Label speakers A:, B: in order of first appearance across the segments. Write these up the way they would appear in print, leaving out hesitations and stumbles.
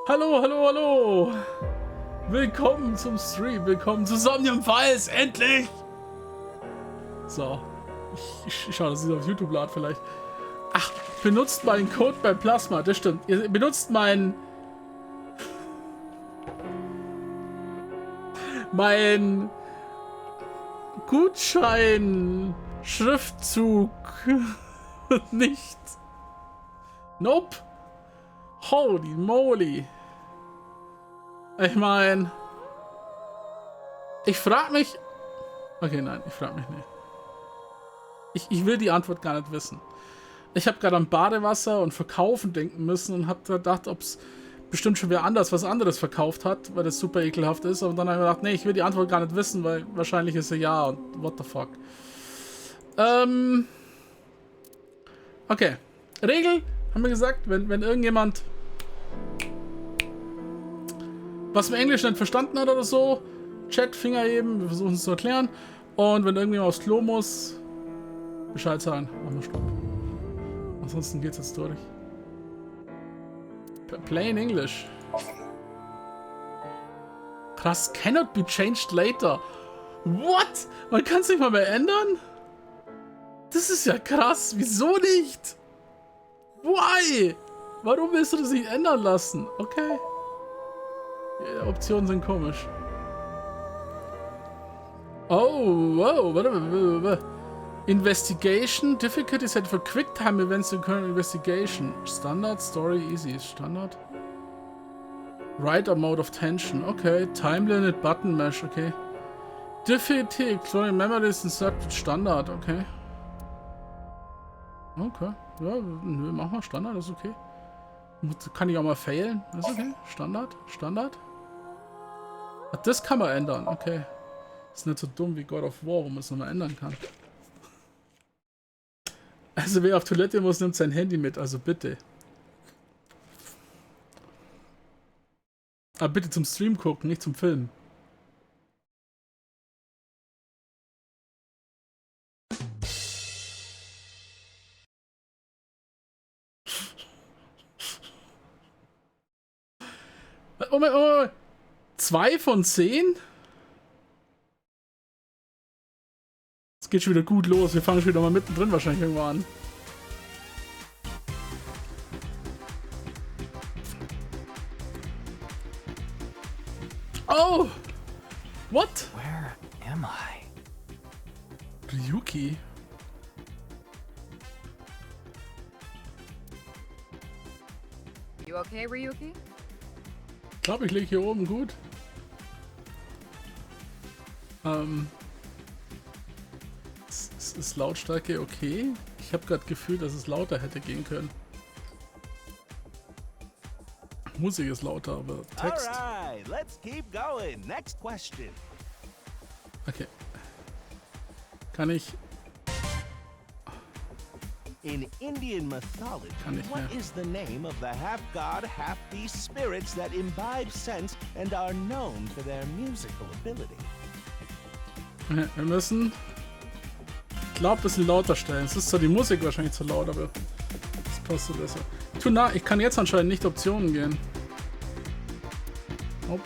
A: Hallo, hallo, hallo! Willkommen zum Stream, willkommen zu Somnium Files, endlich! So, ich schaue, dass ich auf YouTube lade vielleicht. Ach, benutzt meinen Code bei Plasma, das stimmt. Ihr benutzt mein Gutschein-Schriftzug nicht. Nope. Holy moly. Ich meine, ich frage mich... Okay, nein, ich frage mich nicht. Ich will die Antwort gar nicht wissen. Ich habe gerade an Badewasser und Verkaufen denken müssen und habe gedacht, ob es bestimmt schon wer anders was anderes verkauft hat, weil das super ekelhaft ist. Und dann habe ich gedacht, nee, ich will die Antwort gar nicht wissen, weil wahrscheinlich ist sie ja und what the fuck. Okay. Regel, haben wir gesagt, wenn irgendjemand was im Englisch nicht verstanden hat oder so, Chat, Finger heben, wir versuchen es zu erklären. Und wenn irgendjemand aufs Klo muss, Bescheid sagen. Machen wir Stopp. Ansonsten geht's jetzt durch. Plain English. Krass, cannot be changed later. What? Man kann es nicht mal mehr ändern? Das ist ja krass. Wieso nicht? Why? Warum willst du das nicht ändern lassen? Okay. Die Optionen sind komisch. Oh, wow. Warte. Investigation. Difficulty set for quick time events in current investigation. Standard, Story, easy. Standard. Right or mode of tension. Okay. Time limit, button mesh. Okay. Difficulty, exploring memories inserted. Standard. Okay. Okay. Ja, nö, mach mal Standard. Das ist okay. Kann ich auch mal failen. Das ist okay. Standard. Ach, das kann man ändern. Okay. Ist nicht so dumm wie God of War, wo man es nochmal ändern kann. Also wer auf Toilette muss, nimmt sein Handy mit. Also bitte. Aber bitte zum Stream gucken, nicht zum Filmen. Oh, 2 von 10? Es geht schon wieder gut los. Wir fangen schon wieder mal mittendrin wahrscheinlich irgendwo an. Oh! What?
B: Where am I?
A: Ryuki?
C: You okay, Ryuki?
A: Ich glaube, ich liege hier oben gut. Ist Lautstärke okay? Ich habe gerade Gefühl, dass es lauter hätte gehen können. Musik ist lauter, aber Text.
D: Alright, let's keep going. Next question.
A: Okay. Kann ich...
D: In Indian mythology,
A: Kann nicht
D: what
A: mehr.
D: is the name of the half-god, half-beast spirits that imbibe sense and are known for their musical ability?
A: Okay, wir müssen... Ich glaube, ein bisschen lauter stellen. Es ist zwar die Musik wahrscheinlich zu laut, aber das passt so besser. Ich kann jetzt anscheinend nicht Optionen gehen. Oh.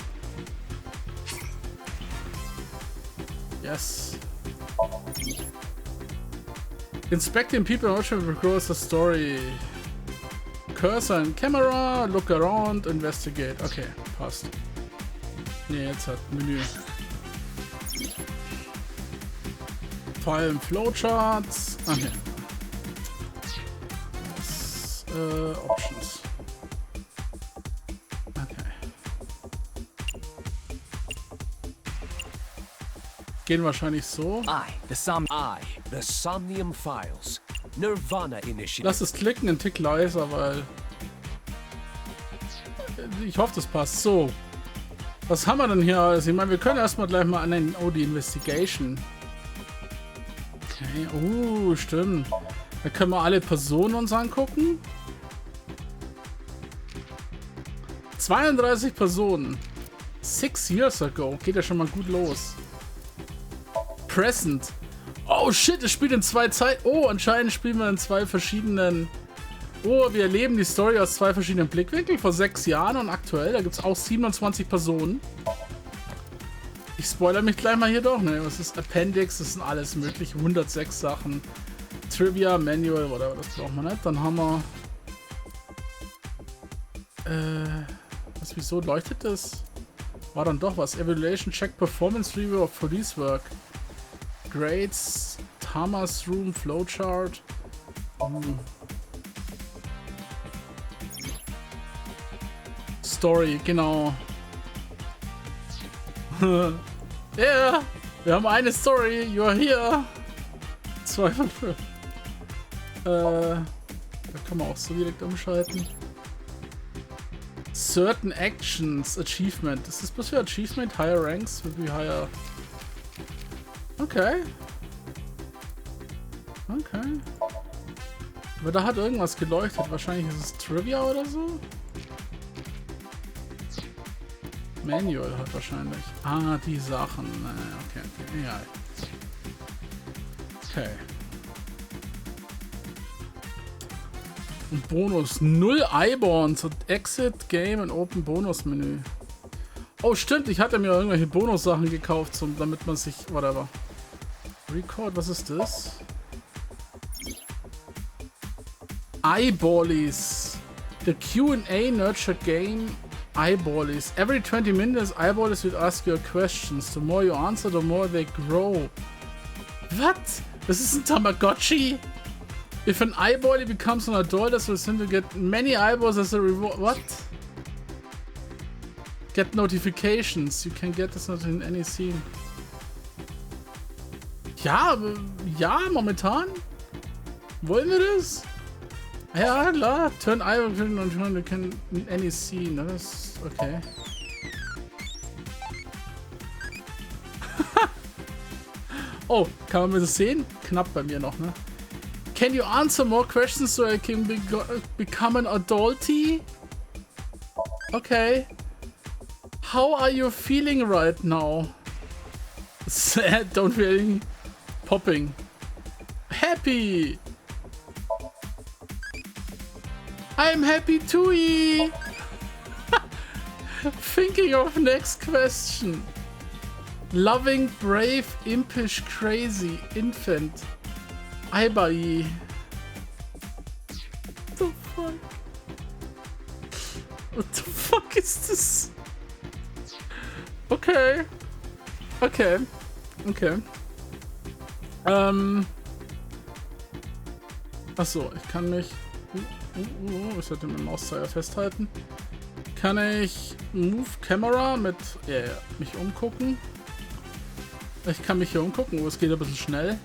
A: Yes. Inspecting people and watching across the story. Cursor and camera, look around, investigate. Okay, passt. Ne, jetzt hat Menü. File and Flowcharts. Okay. Options. Okay. Gehen wahrscheinlich so.
B: The Somnium Files. Nirvana Initiative.
A: Lass es klicken, einen Tick leiser, weil... Ich hoffe, das passt. So. Was haben wir denn hier alles? Ich meine, wir können erstmal gleich mal an die Investigation. Okay. Stimmt. Da können wir alle Personen uns angucken. 32 Personen. 6 years ago. Geht ja schon mal gut los. Present. Oh shit, es spielt in 2 Zeiten. Oh, anscheinend spielen wir in 2 verschiedenen Oh, wir erleben die Story aus 2 verschiedenen Blickwinkeln. Vor 6 Jahren und aktuell. Da gibt es auch 27 Personen. Ich spoilere mich gleich mal hier doch. Ne, was ist Appendix? Das sind alles mögliche. 106 Sachen. Trivia, Manual, whatever. Das braucht man nicht. Dann haben wir... wieso leuchtet das? War dann doch was. Evaluation, Check, Performance Review of Police Work. Grades, Tamas Room, Flowchart. Story, genau. Yeah, wir haben eine Story. You are here. 2 von 5. Da kann man auch so direkt umschalten. Certain Actions, Achievement. Ist das bloß für Achievement? Higher Ranks will be higher. Okay. Okay. Aber da hat irgendwas geleuchtet. Wahrscheinlich ist es Trivia oder so. Manual hat wahrscheinlich. Ah, die Sachen. Okay, okay. Egal. Okay. Und Bonus. 0 Eyeborns und Exit, Game und Open Bonus-Menü. Oh, stimmt. Ich hatte mir irgendwelche Bonus-Sachen gekauft, damit man sich... Whatever. Record, was ist das? Eyeballies. The Q&A Nurture Game Eyeballies. Every 20 minutes, Eyeballies will ask you questions. The more you answer, the more they grow. What? Das ist ein Tamagotchi? If an eyeballie becomes an adult, this will simply get many eyeballs as a reward. What? Get notifications. You can get this not in any scene. Ja, ja, momentan. Wollen wir das? Ja, klar. Turn eyeball and turn you can in any scene. Das ist okay. Oh, kann man das sehen? Knapp bei mir noch, ne? Can you answer more questions so I can become an adulty? Okay. How are you feeling right now? Sad, don't feeling. Popping. Happy. I'm happy too. Thinking of next question. Loving, brave, impish, crazy, infant. Aibai. What the fuck? What the fuck is this? Okay. Okay. Okay. Achso, ich kann mich... ich sollte mit dem Mauszeiger festhalten. Kann ich Move Camera mit... mich umgucken. Ich kann mich hier umgucken, es geht ein bisschen schnell.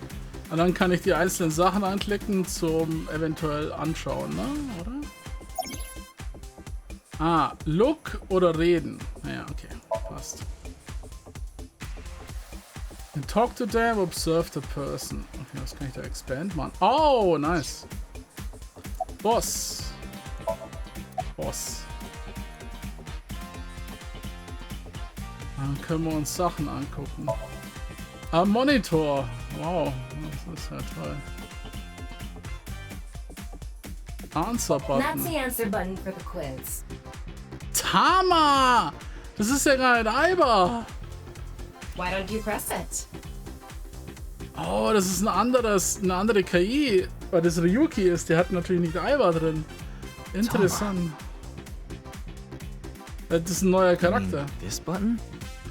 A: Und dann kann ich die einzelnen Sachen anklicken zum eventuell anschauen, ne? Oder? Ah, Look oder Reden. Naja, okay, passt. And talk to them, observe the person. Okay, was kann ich da expand machen? Oh, nice. Boss. Boss. Dann können wir uns Sachen angucken. Ah, Monitor. Wow, das ist ja toll. Answer Button.
E: That's the answer button for the quiz.
A: Tama! Das ist ja gar nicht Eiber.
E: Why don't you press it?
A: Oh, das ist eine andere KI. Weil das Ryuki ist, der hat natürlich nicht Eiber drin. Interessant. Das ist ein neuer Charakter.
D: This button?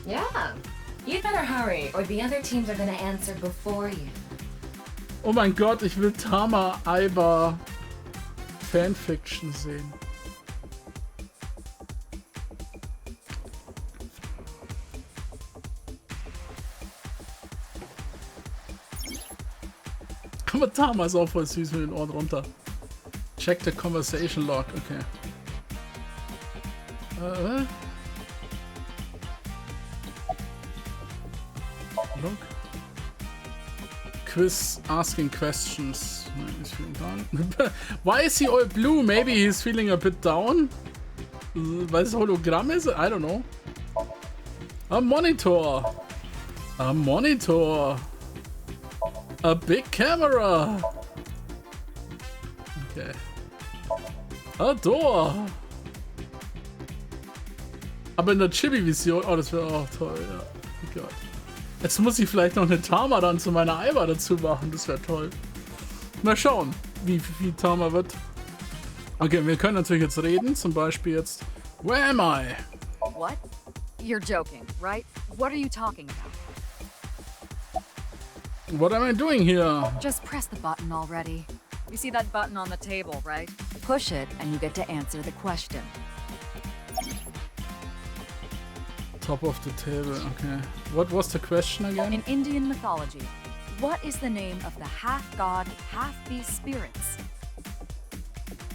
E: Yeah. You'd better hurry, or the other teams are gonna answer before you.
A: Oh mein Gott, ich will Tama Aiba Fanfiction sehen. Aber Tama ist auch voll süß mit den Ohren runter. Check the conversation log, okay. Look. Quiz asking questions. He's feeling down. Why is he all blue? Maybe he's feeling a bit down. Weil es Hologramm ist? I don't know. A monitor. A monitor. A big camera. Okay. Ador. Aber in der Chibi-Vision, oh, das wäre auch toll, ja. Oh Gott. Jetzt muss ich vielleicht noch eine Tama dann zu meiner Aiba dazu machen, das wäre toll. Mal schauen, wie Tama wird. Okay, wir können natürlich jetzt reden, zum Beispiel jetzt, where am I?
C: What? You're joking, right? What are you talking about?
A: What am I doing here?
C: Just press the button already. You see that button on the table, right? Push it and you get to answer the question.
A: Top of the table, okay. What was the question again?
C: In Indian mythology, what is the name of the half-god, half-beast spirits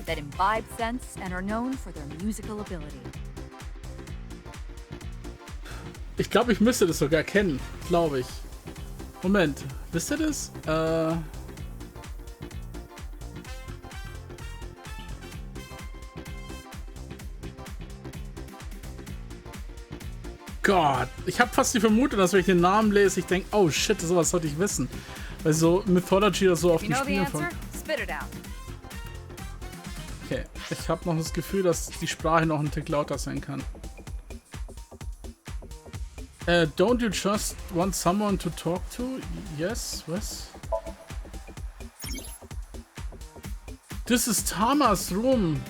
C: that imbibe sense and are known for their musical ability?
A: Ich glaube, ich müsste das sogar kennen, glaube ich. Moment, wisst ihr das? Gott, ich habe fast die Vermutung, dass wenn ich den Namen lese, ich denke, oh shit, sowas sollte ich wissen. Weil so Mythology oder so auf
C: You
A: die
C: know the
A: Spiele von.
C: answer? Spit it out.
A: Okay, ich habe noch das Gefühl, dass die Sprache noch ein Tick lauter sein kann. Don't you just want someone to talk to? Yes, was? This is Tama's room.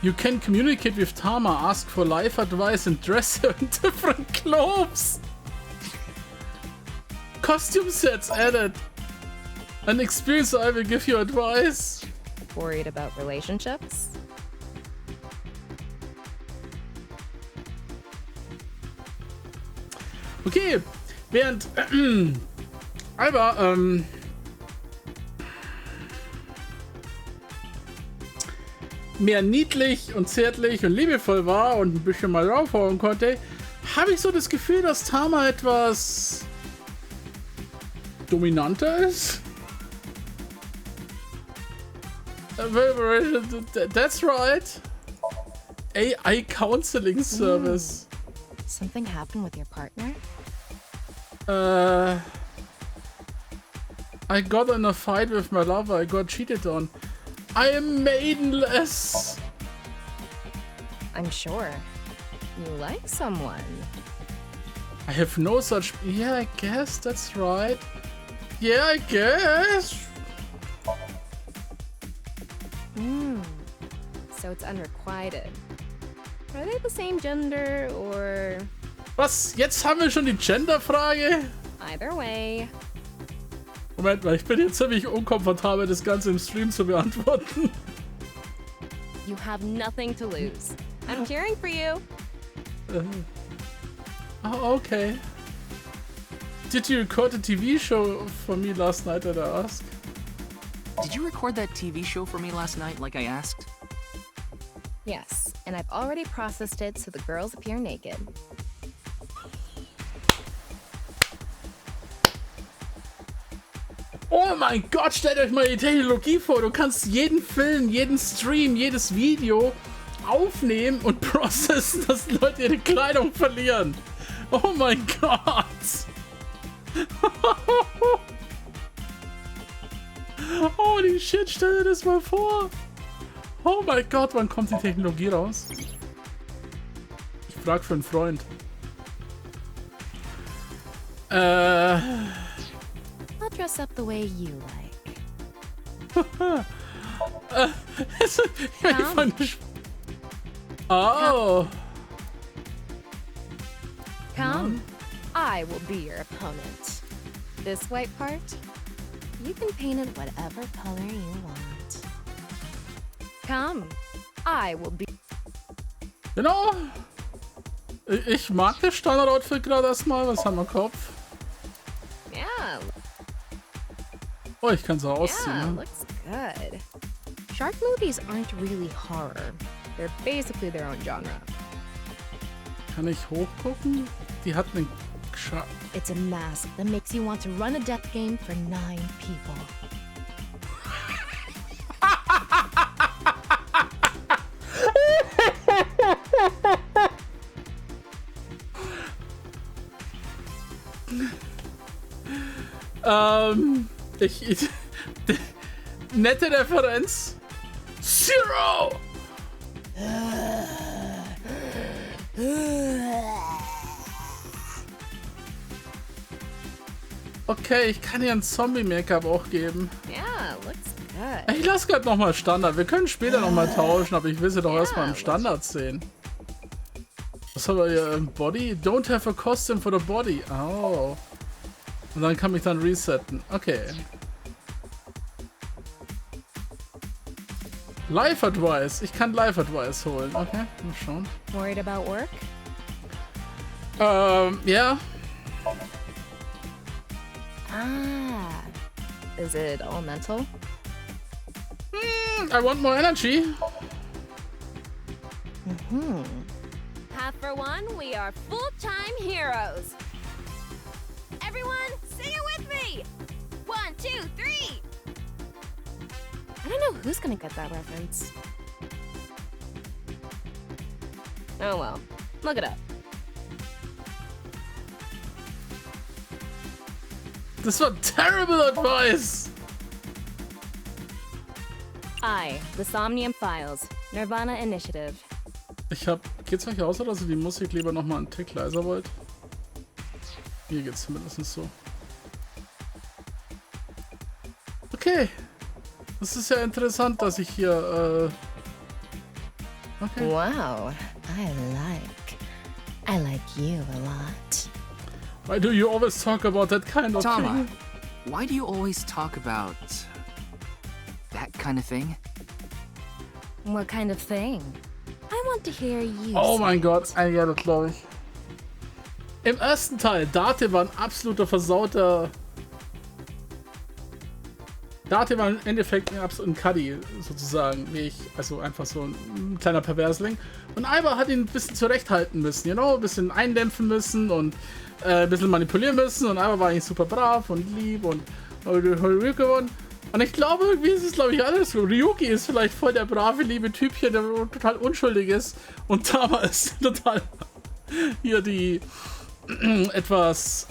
A: You can communicate with Tama, ask for life advice and dress her in different clothes. Costume sets added. An experience I will give you advice.
F: Worried about relationships?
A: Okay, während Alba mehr niedlich und zärtlich und liebevoll war und ein bisschen mal raufhauen konnte, habe ich so das Gefühl, dass Tama etwas dominanter ist. That's right. AI Counseling Service.
F: Something happened with your partner?
A: I got in a fight with my lover. I got cheated on. I am maidenless.
F: I'm sure. You like someone.
A: I have no such. Yeah, I guess that's right. Yeah, I guess.
F: So it's unrequited. Are they the same gender or
A: Was? Jetzt haben wir schon die Gender-Frage?
F: either way?
A: Moment mal, ich bin jetzt ziemlich unkomfortabel, das Ganze im Stream zu beantworten.
F: You have nothing to lose. I'm cheering for you.
A: Oh, okay. Did you record a TV show for me last night, did I ask?
G: Did you record that TV show for me last night like I asked?
F: Yes, and I've already processed it so the girls appear naked.
A: Oh mein Gott, stellt euch mal die Technologie vor. Du kannst jeden Film, jeden Stream, jedes Video aufnehmen und processen, dass Leute ihre Kleidung verlieren. Oh mein Gott. Holy shit, stell dir das mal vor. Oh mein Gott, wann kommt die Technologie raus? Ich frag für einen Freund.
F: I'll dress up the way you like.
A: Oh.
F: Come, I will be your opponent. This white part, you can paint it whatever color you want. Come, I will be.
A: Genau. Ich mag das Standard-Outfit gerade erstmal. Was haben wir im Kopf?
F: Yeah,
A: Oh, ich kann so ausziehen.
F: yeah,
A: Ne?
F: looks good. Shark movies aren't really horror. They're basically their own genre.
A: Kann ich hochgucken? Die hat einen
F: It's a mask that makes you want to run a death game for 9 people.
A: nette Referenz. Zero! Okay, ich kann hier ein Zombie-Make-up auch geben.
F: Yeah, looks good.
A: Ich lasse gerade nochmal Standard. Wir können später nochmal tauschen, aber ich will sie doch erstmal im Standard sehen. Was haben wir hier im Body? Don't have a costume for the body. Oh. Und dann kann ich dann resetten. Okay. Life Advice. Ich kann Life Advice holen. Okay, mal schauen.
F: Worried about work?
A: Ja.
F: Ah. Is it all mental?
A: I want more energy.
F: Half for one, we are full-time heroes. Everyone, sing it with me! 1, 2, 3! I don't know who's gonna get that reference. Oh well, look it up.
A: Das war terrible advice.
F: The Somnium Files, Nirvana Initiative.
A: Geht's euch aus, dass ihr die Musik lieber nochmal einen Tick leiser wollt? Mir geht's zumindest so. Okay. Das ist ja interessant, dass ich hier, okay.
F: Wow, I like you a lot.
A: Why do you always talk about that kind of
G: Tama,
A: thing?
G: why do you always talk about that kind of thing?
F: What kind of thing? I want to hear you
A: Oh
F: say
A: mein
F: it.
A: Gott, ja, das glaube ich. Im ersten Teil, Date war ein absoluter versauter... Date war im Endeffekt ein absoluter Cuddy, sozusagen, wie ich, also einfach so ein kleiner Perversling. Und Alba hat ihn ein bisschen zurechthalten müssen, ein bisschen eindämpfen müssen und ein bisschen manipulieren müssen. Und Alba war eigentlich super brav und lieb und geworden. Und ich glaube, irgendwie ist es, glaube ich, alles so. Ryuki ist vielleicht voll der brave, liebe Typchen, der total unschuldig ist. Und Tama ist total hier die etwas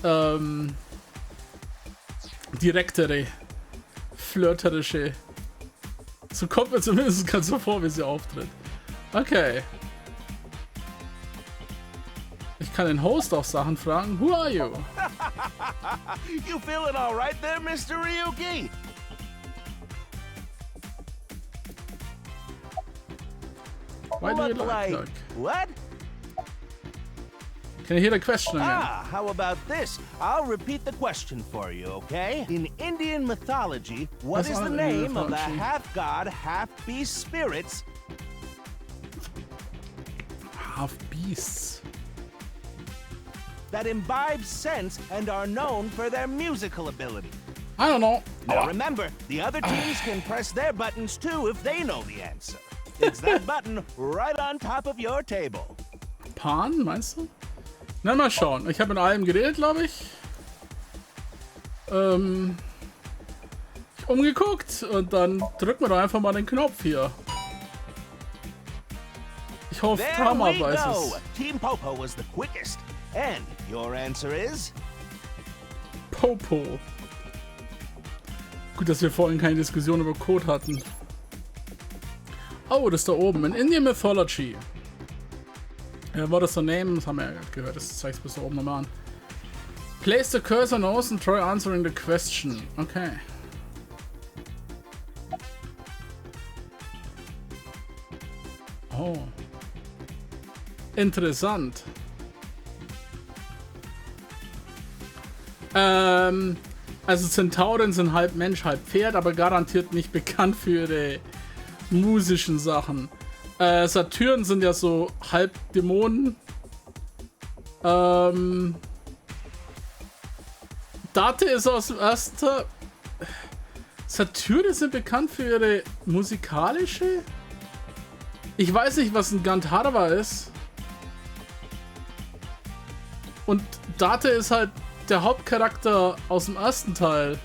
A: direktere, flirterische. So kommt mir zumindest ganz so vor, wie sie auftritt. Okay. Ich kann den Host auch Sachen fragen. Who are you?
D: You feeling all right there, Mr. Ryuki?
A: Why do you
D: Look
A: like?
D: what?
A: Can you hear the question again?
D: Ah, how about this? I'll repeat the question for you, okay? In Indian mythology, what
A: That's
D: is the
A: not Indian
D: name of the
A: mythology.
D: half-god, half-beast spirits
A: Half beasts.
D: that imbibe sense and are known for their musical ability?
A: I don't know.
D: Now remember, the other teams can press their buttons too if they know the answer. It's that button right on top of your table.
A: Pan, meinst du? Na, mal schauen. Ich habe mit allem geredet, glaube ich. Umgeguckt und dann drücken wir doch einfach mal den Knopf hier. Ich hoffe,
D: There
A: Tama
D: we
A: weiß
D: go.
A: es.
D: Team Popo was the quickest. And your answer is?
A: Popo. Gut, dass wir vorhin keine Diskussion über Code hatten. Oh, das ist da oben. In Indian Mythology. What is the name? Das haben wir ja gehört. Das zeigt es bis da oben nochmal an. Place the cursor nose and try answering the question. Okay. Oh. Interessant. Also Zentauren sind halb Mensch, halb Pferd, aber garantiert nicht bekannt für ihre musischen Sachen. Satyren sind ja so halb Dämonen. Date ist aus dem ersten Teil. Satyren sind bekannt für ihre musikalische. Ich weiß nicht, was ein Gandharva ist. Und Date ist halt der Hauptcharakter aus dem ersten Teil.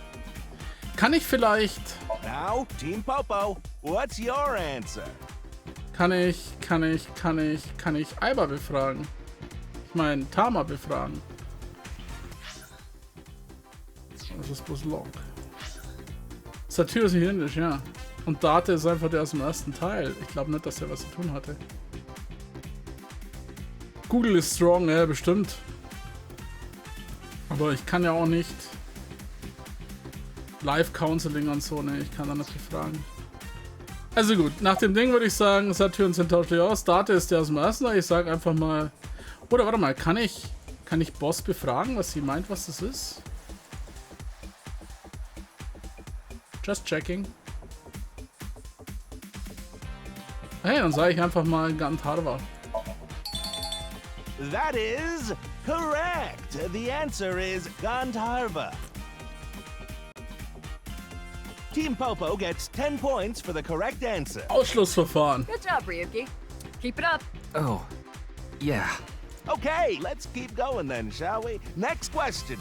A: Kann ich vielleicht...
D: Now, Team Popo, what's your answer?
A: Kann ich Aiba befragen? Ich meine, Tama befragen. Das ist bloß Log. Satyr ist nicht indisch, ja. Und Date ist einfach der aus dem ersten Teil. Ich glaube nicht, dass er was zu tun hatte. Google ist strong, ja, bestimmt. Aber ich kann ja auch nicht Live-Counseling und so, ne? Ich kann da nicht befragen. Also gut, nach dem Ding würde ich sagen, Saturn sind tauschlich aus. Date ist der aus dem ersten Teil. Ich sage einfach mal... Oder warte mal, kann ich Boss befragen, was sie meint, was das ist? Just checking. Hey, dann sage ich einfach mal Gandharva.
D: That is correct. The answer is Gandharva. Team Popo gets 10 points for the correct answer.
A: Ausschlussverfahren.
C: Good job, Ryuki. Keep it up.
G: Oh, yeah.
D: Okay, let's keep going then, shall we? Next question.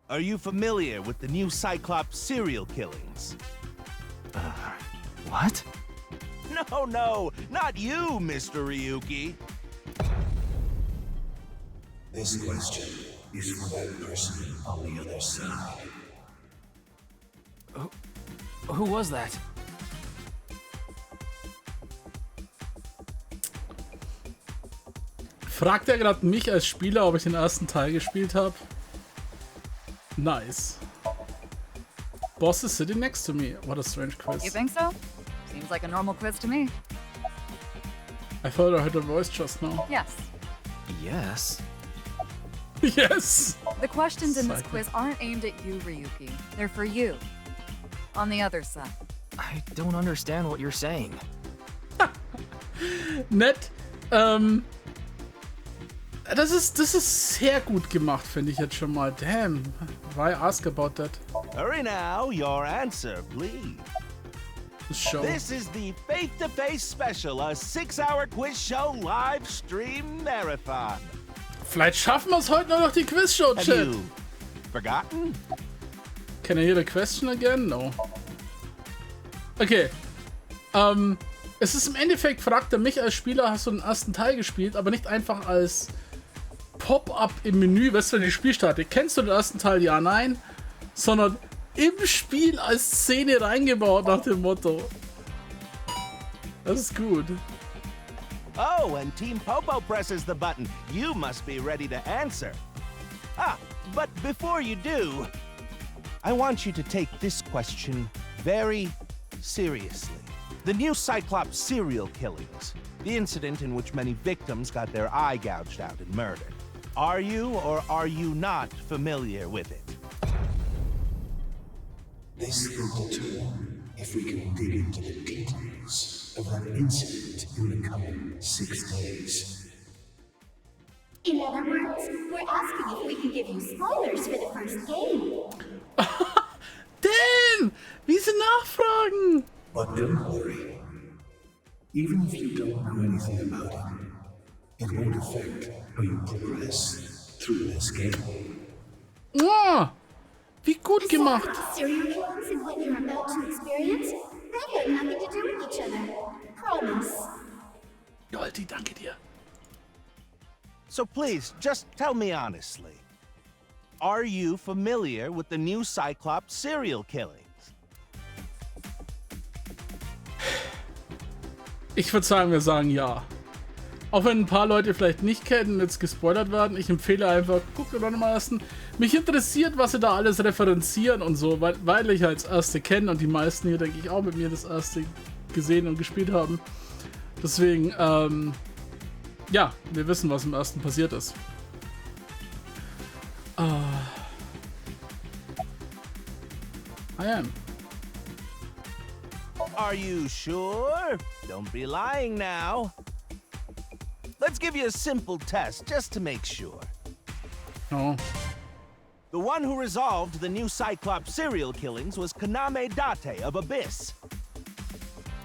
D: Are you familiar with the new Cyclops serial killings?
G: What?
D: No, not you, Mr. Ryuki.
H: This question is for that person on the other side.
G: Who was that?
A: Fragt er gerade mich als Spieler, ob ich den ersten Teil gespielt habe? Nice. Boss is sitting next to me. What a strange quiz.
C: You think so? Seems like a normal quiz to me.
A: I thought I heard a voice just now.
C: Yes.
G: Yes.
A: Yes!
C: The questions in this
A: Psycho.
C: quiz aren't aimed at you, Ryuki. They're for you. On the other side.
G: I don't understand what you're saying.
A: Nett. Das ist sehr gut gemacht, finde ich jetzt schon mal. Damn. Why ask about that?
D: Hurry now, your answer, please.
A: The show.
D: This is the Face-to-Face Special, a 6-hour quiz show live stream marathon.
A: Vielleicht schaffen wir es heute noch die Quizshow,
D: Have
A: Chat.
D: you forgotten?
A: Can I hear the question again? No. Okay. Es ist im Endeffekt, fragt er mich als Spieler, hast du den ersten Teil gespielt, aber nicht einfach als Pop-up im Menü, weißt du, wenn die Spiel startet. Kennst du den ersten Teil? Ja, nein. Sondern im Spiel als Szene reingebaut nach dem Motto. Das ist gut.
D: Oh, and Team Popo presses the button. You must be ready to answer. But before you do, I want you to take this question very seriously. The new Cyclops serial killings, the incident in which many victims got their eye gouged out and murdered. Are you or are you not familiar with it?
H: This will determine if we can dig into the details of that incident in the coming 6 days.
I: In other words, we're asking if we can give you spoilers for the first game.
A: Dan! Wie sie nachfragen!
H: But don't worry. Even if you don't know anything about it, it won't affect how you progress through this game.
A: Oh, wie gut gemacht!
I: Serial killings and what you're about to experience, they have nothing to do with each other. Promise.
A: Jolti, danke dir.
D: So please, just tell me honestly. Are you familiar with the new Cyclops serial killings?
A: Ich würde sagen, wir sagen ja. Auch wenn ein paar Leute vielleicht nicht kennen, jetzt gespoilert werden, ich empfehle einfach, guckt doch nochmal ersten. Mich interessiert, was sie da alles referenzieren und so, weil ich als Erste kenne und die meisten hier, denke ich, auch mit mir das Erste gesehen und gespielt haben. Deswegen, ja, wir wissen, was im Ersten passiert ist. I am.
D: Are you sure? Don't be lying now. Let's give you a simple test just to make sure.
A: Oh.
D: The one who resolved the new Cyclops serial killings was Kaname Date of Abyss.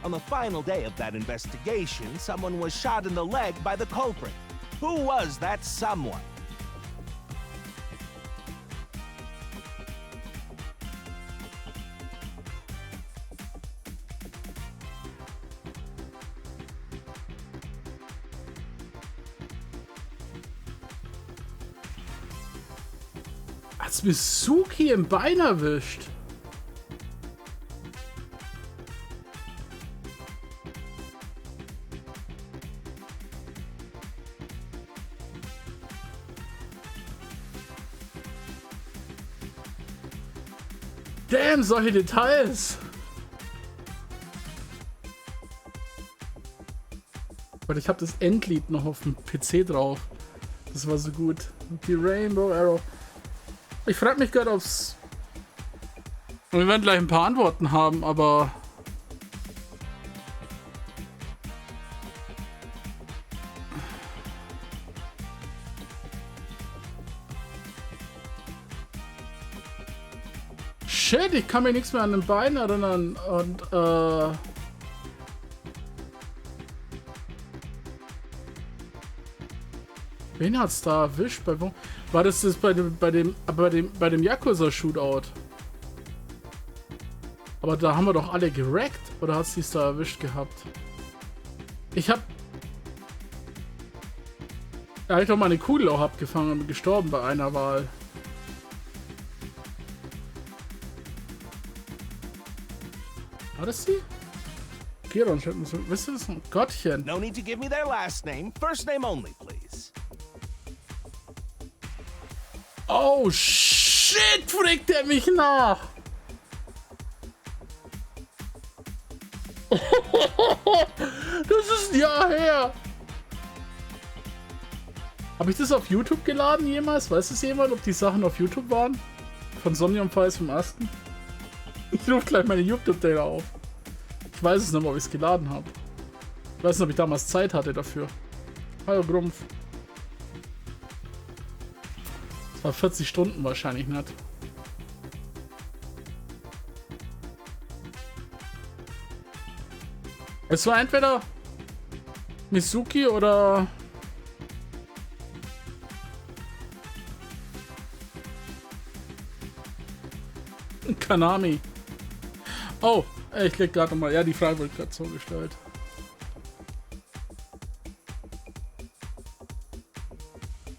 D: On the final day of that investigation, someone was shot in the leg by the culprit. Who was that someone?
A: Hat's Mitsuki im Bein erwischt? Damn, solche Details. Weil ich habe das Endlied noch auf dem PC drauf. Das war so gut. Die Rainbow Arrow. Ich frage mich gerade, ob's... Wir werden gleich ein paar Antworten haben, aber... Shit, ich kann mir nichts mehr an den Beinen erinnern. Und, wen hat's da erwischt? War das bei dem Yakuza-Shootout? Aber da haben wir doch alle gerackt. Oder hat's dies da erwischt gehabt? Da hab ich doch meine Kugel auch abgefangen und gestorben bei einer Wahl. War das sie? Giron, wisst ihr das? Gottchen.
D: No need to give me their last name. First name only, please.
A: Oh shit, fragt er mich nach. Das ist ein Jahr her. Habe ich das auf YouTube geladen jemals? Weiß es jemand, ob die Sachen auf YouTube waren? Von Somnium Files vom ersten? Ich rufe gleich meine YouTube-Data auf. Ich weiß es nicht mehr, ob ich es geladen habe. Ich weiß nicht, ob ich damals Zeit hatte dafür. Hallo Grumpf. Das war 40 Stunden wahrscheinlich nicht. Es war entweder Mizuki oder Kanami. Oh, ich leg gerade nochmal. Ja, die Frage wurde gerade so gestellt.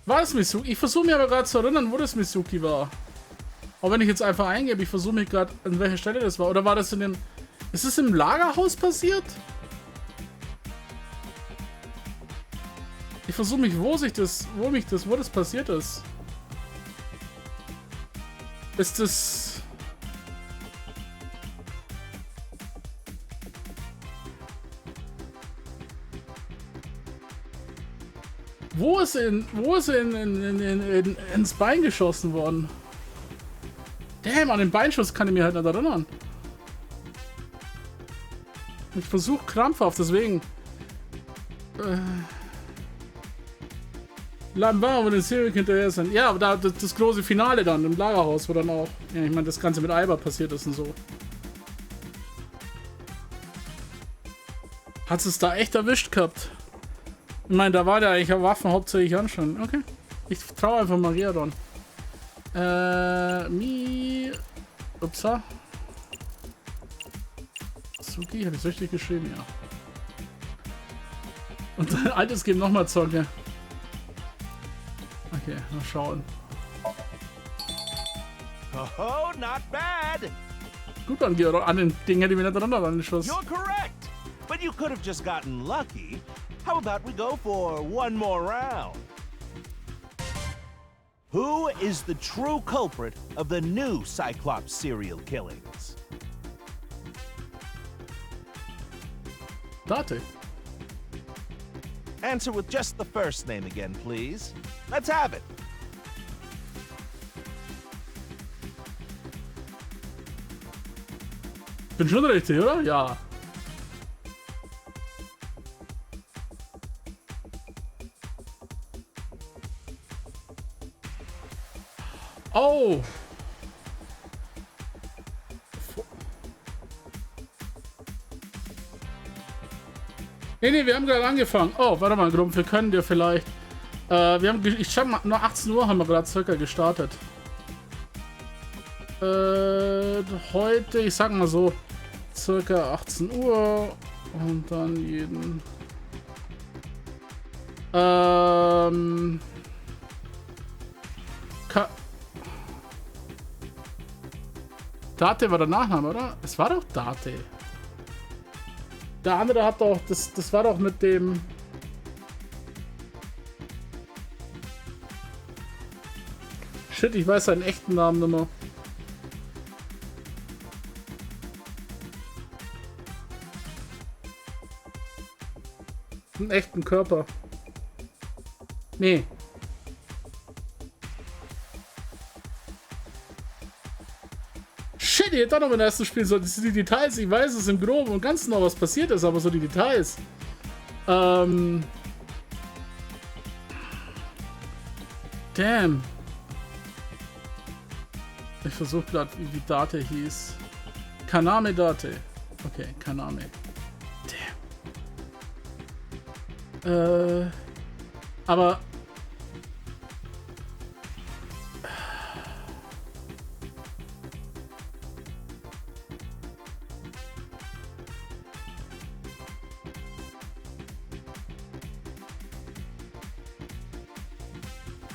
A: War das Mizuki? Ich versuche mich aber gerade zu erinnern, wo das Mizuki war. Auch wenn ich jetzt einfach eingebe, ich versuche mich gerade, an welcher Stelle das war. Oder war das in dem... Ist es im Lagerhaus passiert? Ich versuche mich, wo das passiert ist. Ist das... Wo ist ins Bein geschossen worden? Damn, an den Beinschuss kann ich mir halt nicht erinnern. Ich versuche krampfhaft, deswegen. Lambert und den Serial hinterher sind. Ja, aber da das große Finale dann im Lagerhaus, wo dann auch. Ja, ich meine, das Ganze mit Alba passiert ist und so. Hat es da echt erwischt gehabt? Ich meine, da war der eigentlich Waffen hauptsächlich anschauen. Okay. Ich traue einfach Mariadon. Upsa. Suki, habe ich richtig geschrieben, ja. Und dann altes Game nochmal zocke. Okay, mal schauen.
D: Oh, not bad.
A: Gut an den Dingen hätte ich mir nicht angeschossen.
D: You're correct. But you could have just gotten lucky. How about we go for one more round? Who is the true culprit of the new Cyclops serial killings?
A: Date.
D: Answer with just the first name again, please. Let's have it.
A: Bin schon richtig, oder? Ja. Oh! Nee, wir haben gerade angefangen. Oh, warte mal, Grumpf, wir können dir vielleicht... ich schau mal, nur 18 Uhr haben wir gerade circa gestartet. Heute, ich sag mal so, circa 18 Uhr und dann jeden... Date war der Nachname, oder? Es war doch Date. Der andere hat doch, das war doch mit dem... Shit, ich weiß seinen echten Namen nicht mehr. einen echten Körper. Nee. Shit, ihr hättet doch noch im ersten Spiel so die Details. Ich weiß es im Groben und Ganzen noch, was passiert ist, aber so die Details. Damn. Ich versuche gerade, wie Date hieß. Kaname Date. Okay, Kaname. Damn. Aber...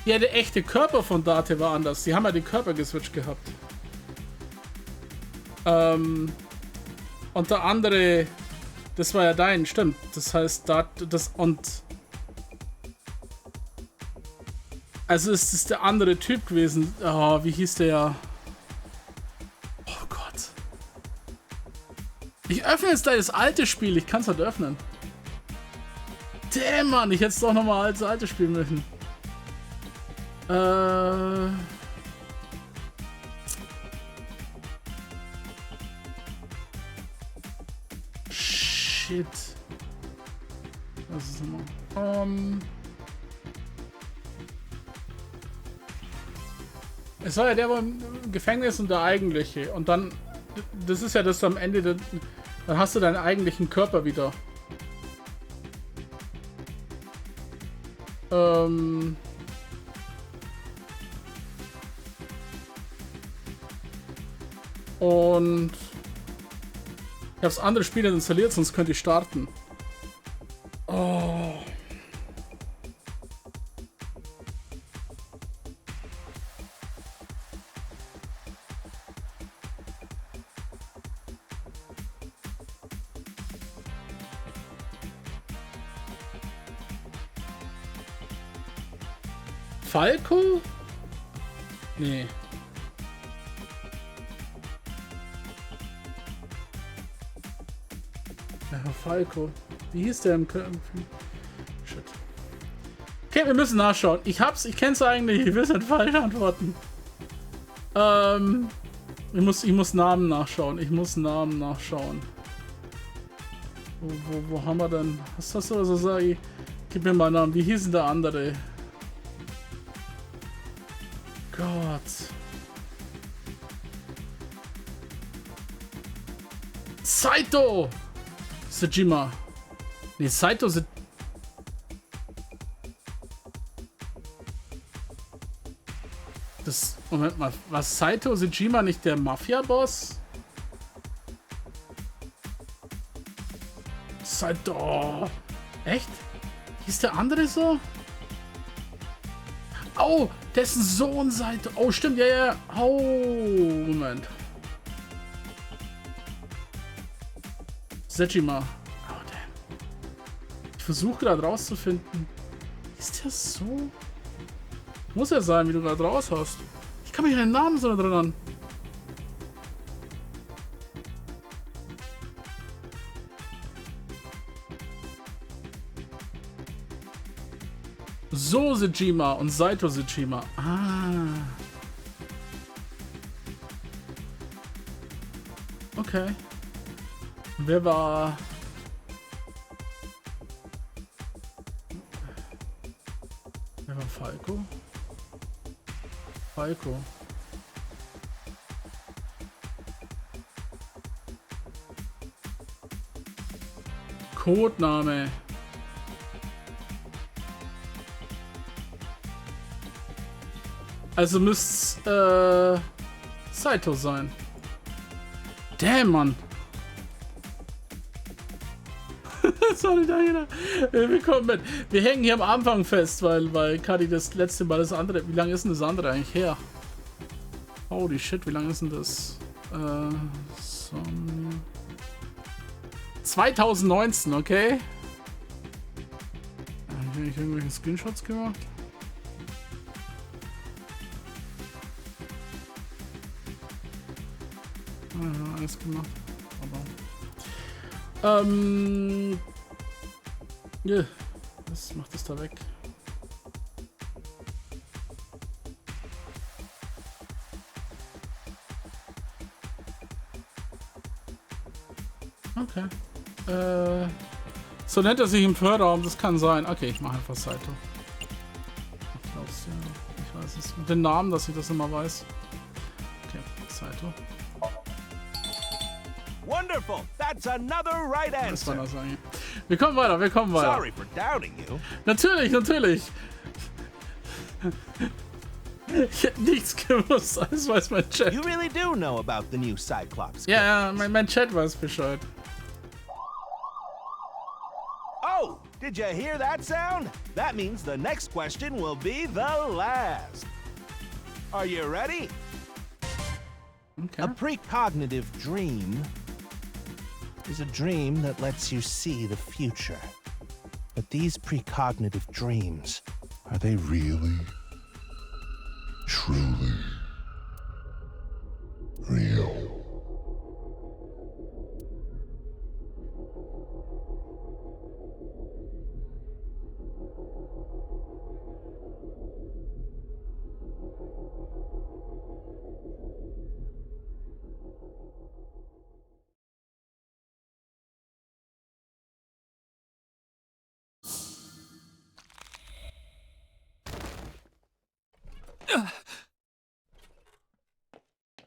A: Ja, der echte Körper von Date war anders. Die haben ja den Körper geswitcht gehabt. Und der andere, das war ja dein, stimmt. Das heißt, das und... Also ist es der andere Typ gewesen. Oh, wie hieß der ja? Oh Gott. Ich öffne jetzt gleich das alte Spiel. Ich kann es halt öffnen. Damn, Mann. Ich hätte es doch nochmal als altes Spiel müssen. Shit. Was ist nochmal? Es war ja der im Gefängnis und der eigentliche. Und dann, das ist ja das am Ende, dann hast du deinen eigentlichen Körper wieder. Und ich habe das andere Spiel installiert, sonst könnte ich starten. Oh. Falco? Nee. Ja, Falco. Wie hieß der im Shit. Okay, wir müssen nachschauen. Ich kenn's eigentlich. Ich will es nicht falsch antworten. Ich muss Namen nachschauen. Wo haben wir denn? Was hast du also sagen? Gib mir mal einen Namen. Wie hieß denn der andere? Gott. Saito! Sejima. Nee, Saito Se... Das... Moment mal. War Saito Sejima nicht der Mafia-Boss? Saito... Echt? Hieß der andere so? Oh! Dessen Sohn Saito... Oh, stimmt, ja, ja. Oh, Moment. Sejima. Oh, damn. Ich versuche gerade rauszufinden. Ist der so? Muss ja sein, wie du gerade raus hast. Ich kann mich an den Namen so dran an. So Sejima und Saito Sejima. Ah. Okay. Wer war... Wer war Falco? Falco. Codename. Also müsste Saito sein. Damn, Mann. Sorry, danke. Willkommen mit. Wir hängen hier am Anfang fest, weil Kadi das letzte Mal das andere. Wie lange ist denn das andere eigentlich her? Holy shit, wie lange ist denn das? Somnium. 2019, okay. Habe ich irgendwelche Screenshots gemacht? Ja, alles gemacht. Aber Ja, das macht es da weg. Okay. So nennt er sich im Förderraum, das kann sein. Okay, ich mache einfach Saito. Ich glaub's ja. Ich weiß es. Mit den Namen, dass ich das immer weiß. Okay, Saito.
D: Wonderful! That's another right
A: Das war
D: answer.
A: das eigentlich. Wir kommen weiter, wir kommen weiter.
D: Sorry for doubting you.
A: Natürlich, natürlich. Ich hätte nichts gewusst, alles weiß mein Chat.
D: You really do know about the new Cyclops.
A: Ja, mein Chat weiß Bescheid.
D: Oh, did you hear that sound? That means the next question will be the last. Are you ready?
A: Okay.
D: A precognitive dream is a dream that lets you see the future. But these precognitive dreams,
H: Are they really, truly real?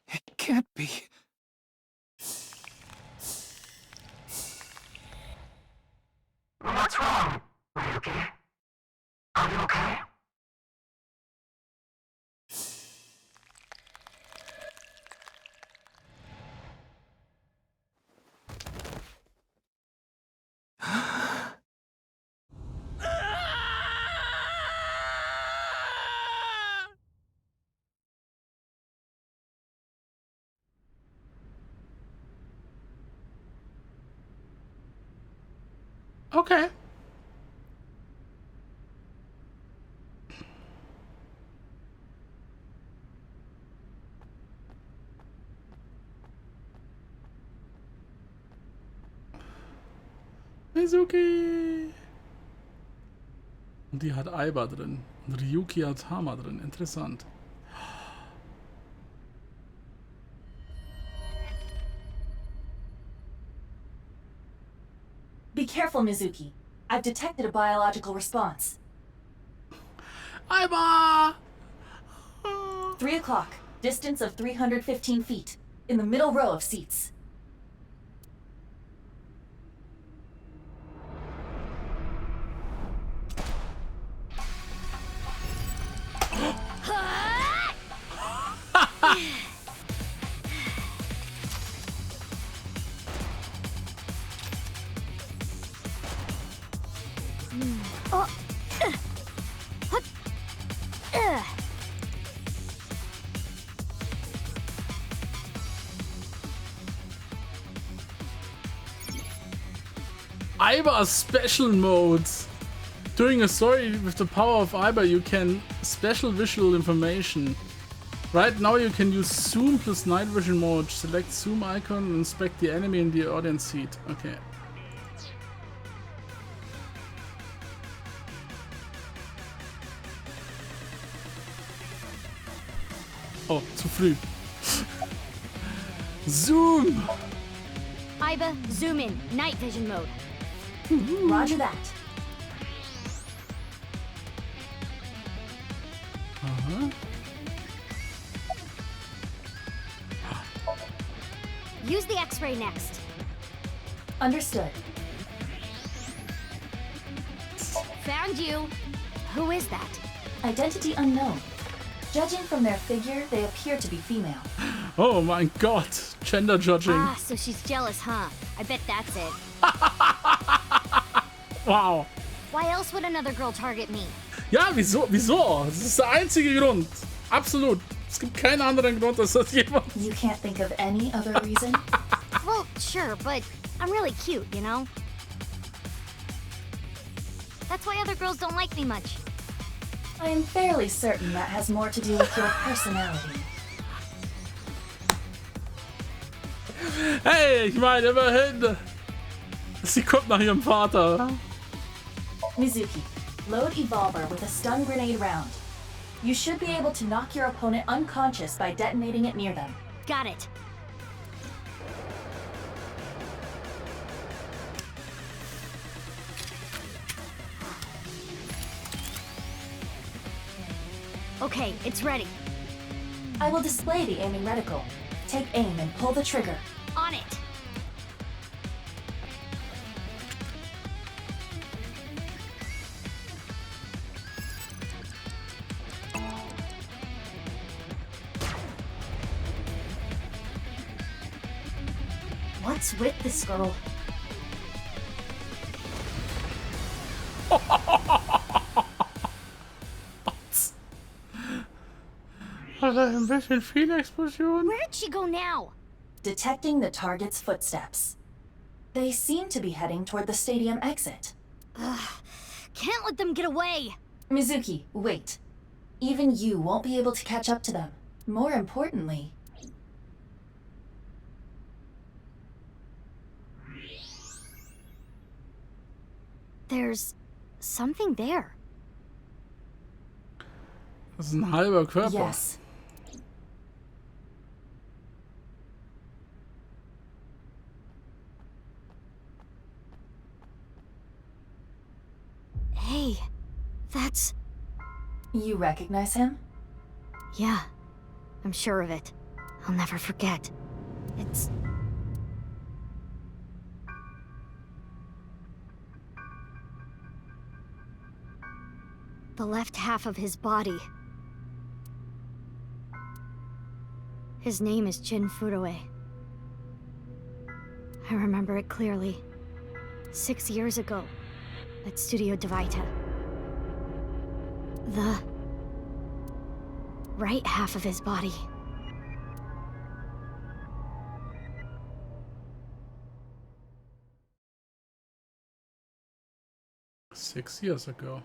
G: It can't be.
J: What's wrong, Ryuki? Are you okay?
A: Okay. Mizuki. Und die hat Aiba drin. Und Ryuki hat Hama drin. Interessant.
K: Be careful, Mizuki. I've detected a biological response.
A: Aiba!
K: 3 o'clock. Distance of 315 feet. In the middle row of seats.
A: Aiba special modes. During a story with the power of Aiba, you can special visual information. Right now you can use zoom plus night vision mode. Select zoom icon and inspect the enemy in the audience seat. Okay. Oh, zu früh. Zoom!
L: Aiba, zoom in. Night vision mode.
K: Roger that.
A: Uh-huh.
L: Use the X-ray next.
K: Understood.
L: Found you. Who is that?
K: Identity unknown. Judging from their figure, they appear to be female.
A: Oh mein Gott. Gender judging.
L: Ah, so she's jealous, huh? I bet that's it.
A: Wow.
L: Why else would another girl target me?
A: Ja, wieso? Wieso? Das ist der einzige Grund. Absolut. Es gibt keinen anderen Grund, dass das jemand...
K: You can't think of any other reason?
L: Well, sure, but I'm really cute, you know? That's why other girls don't like me much.
K: I am fairly certain that has more to do with your personality.
A: Hey, ich meine immerhin. Sie kommt nach ihrem Vater.
K: Mizuki, load Evolver with a stun grenade round. You should be able to knock your opponent unconscious by detonating it near them.
L: Got it. Okay, it's ready.
K: I will display the aiming reticle. Take aim and pull the trigger.
L: On it. What's with this girl?
A: Ein bisschen viel Explosion.
L: Where'd she go now?
K: Detecting the target's footsteps. They seem to be heading toward the stadium exit.
L: Ugh, can't let them get away.
K: Mizuki, wait. Even you won't be able to catch up to them. More importantly...
L: There's something there.
A: Das ist ein halber Körper.
K: Yes.
L: Hey, that's...
K: You recognize him?
L: Yeah, I'm sure of it. I'll never forget. It's... the left half of his body. His name is Jin Furue. I remember it clearly. 6 years ago, at Studio Devita. The right half of his body.
A: Six years ago.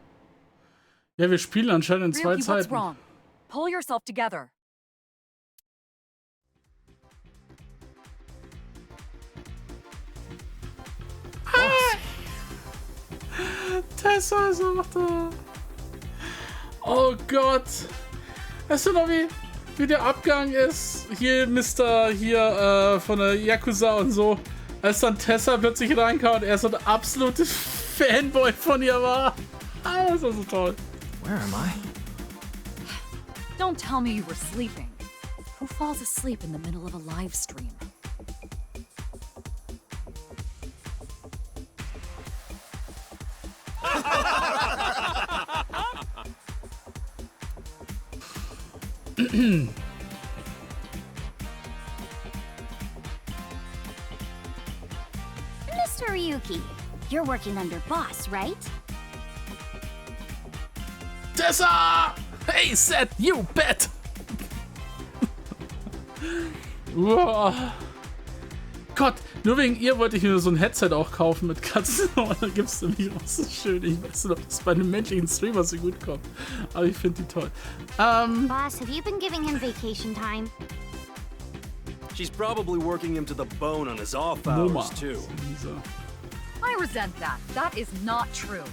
A: Ja, wir spielen anscheinend in zwei
C: Ryuki, what's
A: Zeiten.
C: wrong? Pull yourself together.
A: Tessa ist auch da. Oh Gott. Weißt du noch, wie der Abgang ist? Hier, Mr. hier von der Yakuza und so. Als dann Tessa plötzlich reinkam und er so ein absolutes Fanboy von ihr war. Ah, das war so toll.
B: Where am I?
C: Don't tell me you were sleeping. Who falls asleep in the middle of a live stream?
I: Mr. Ryuki, you're working under boss, right?
A: Tessa! Hey, Seth, you bet! Uah. Gott, nur wegen ihr wollte ich mir so ein Headset auch kaufen mit Katzen. Und dann gibt's nämlich auch so schön. Ich weiß nicht, ob das bei einem menschlichen Streamer so gut kommt. Aber ich finde die toll.
L: Boss, have you been giving him vacation time?
M: She's probably working him to the bone on his off hours, too.
C: I resent that. That is not true.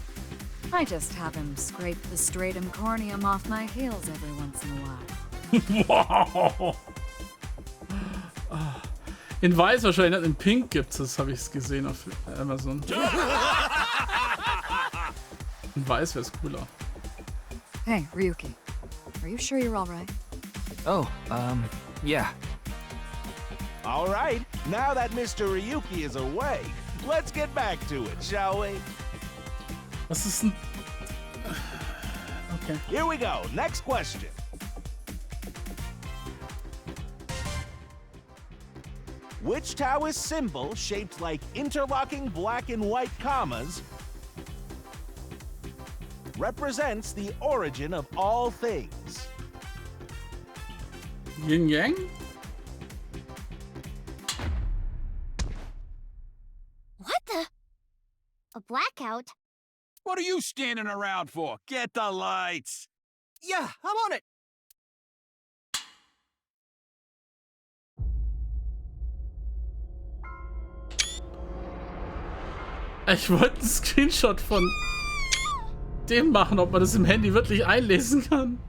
C: I just have him scrape the stratum corneum off my heels every once in a while.
A: Wow! In weiß wahrscheinlich, in pink gibt's das, habe ich es gesehen auf Amazon. In weiß wär's cooler.
C: Hey, Ryuki. Are you sure you're all right?
B: Oh, yeah.
D: All right, now that Mr. Ryuki is awake, let's get back to it, shall we?
A: Was ist denn... Okay.
D: Here we go, next question. Which Taoist symbol, shaped like interlocking black and white commas, represents the origin of all things?
A: Yin Yang?
L: What the? A blackout?
N: What are you standing around for? Get the lights!
B: Yeah, I'm on it!
A: Ich wollte einen Screenshot von dem machen, ob man das im Handy wirklich einlesen kann.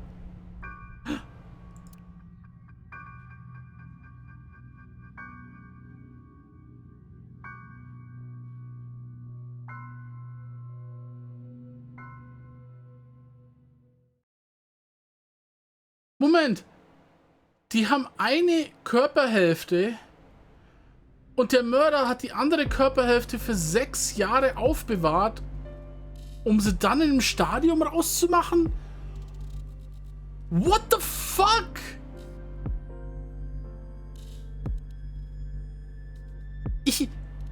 A: Moment. Die haben eine Körperhälfte und der Mörder hat die andere Körperhälfte für 6 Jahre aufbewahrt, um sie dann in einem Stadium rauszumachen? What the fuck?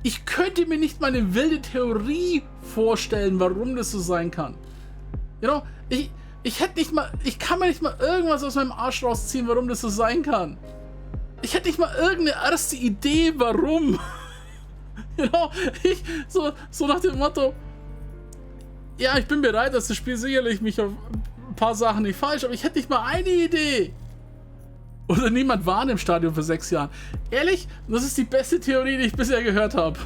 A: Ich könnte mir nicht mal eine wilde Theorie vorstellen, warum das so sein kann. You know, ich hätte nicht mal, ich kann mir nicht mal irgendwas aus meinem Arsch rausziehen, warum das so sein kann. Ich hätte nicht mal irgendeine erste Idee, warum. You know, so nach dem Motto, ja, ich bin bereit, dass das Spiel sicherlich mich auf ein paar Sachen nicht falsch, aber ich hätte nicht mal eine Idee. Oder niemand war in dem Stadion für 6 Jahren. Ehrlich, das ist die beste Theorie, die ich bisher gehört habe.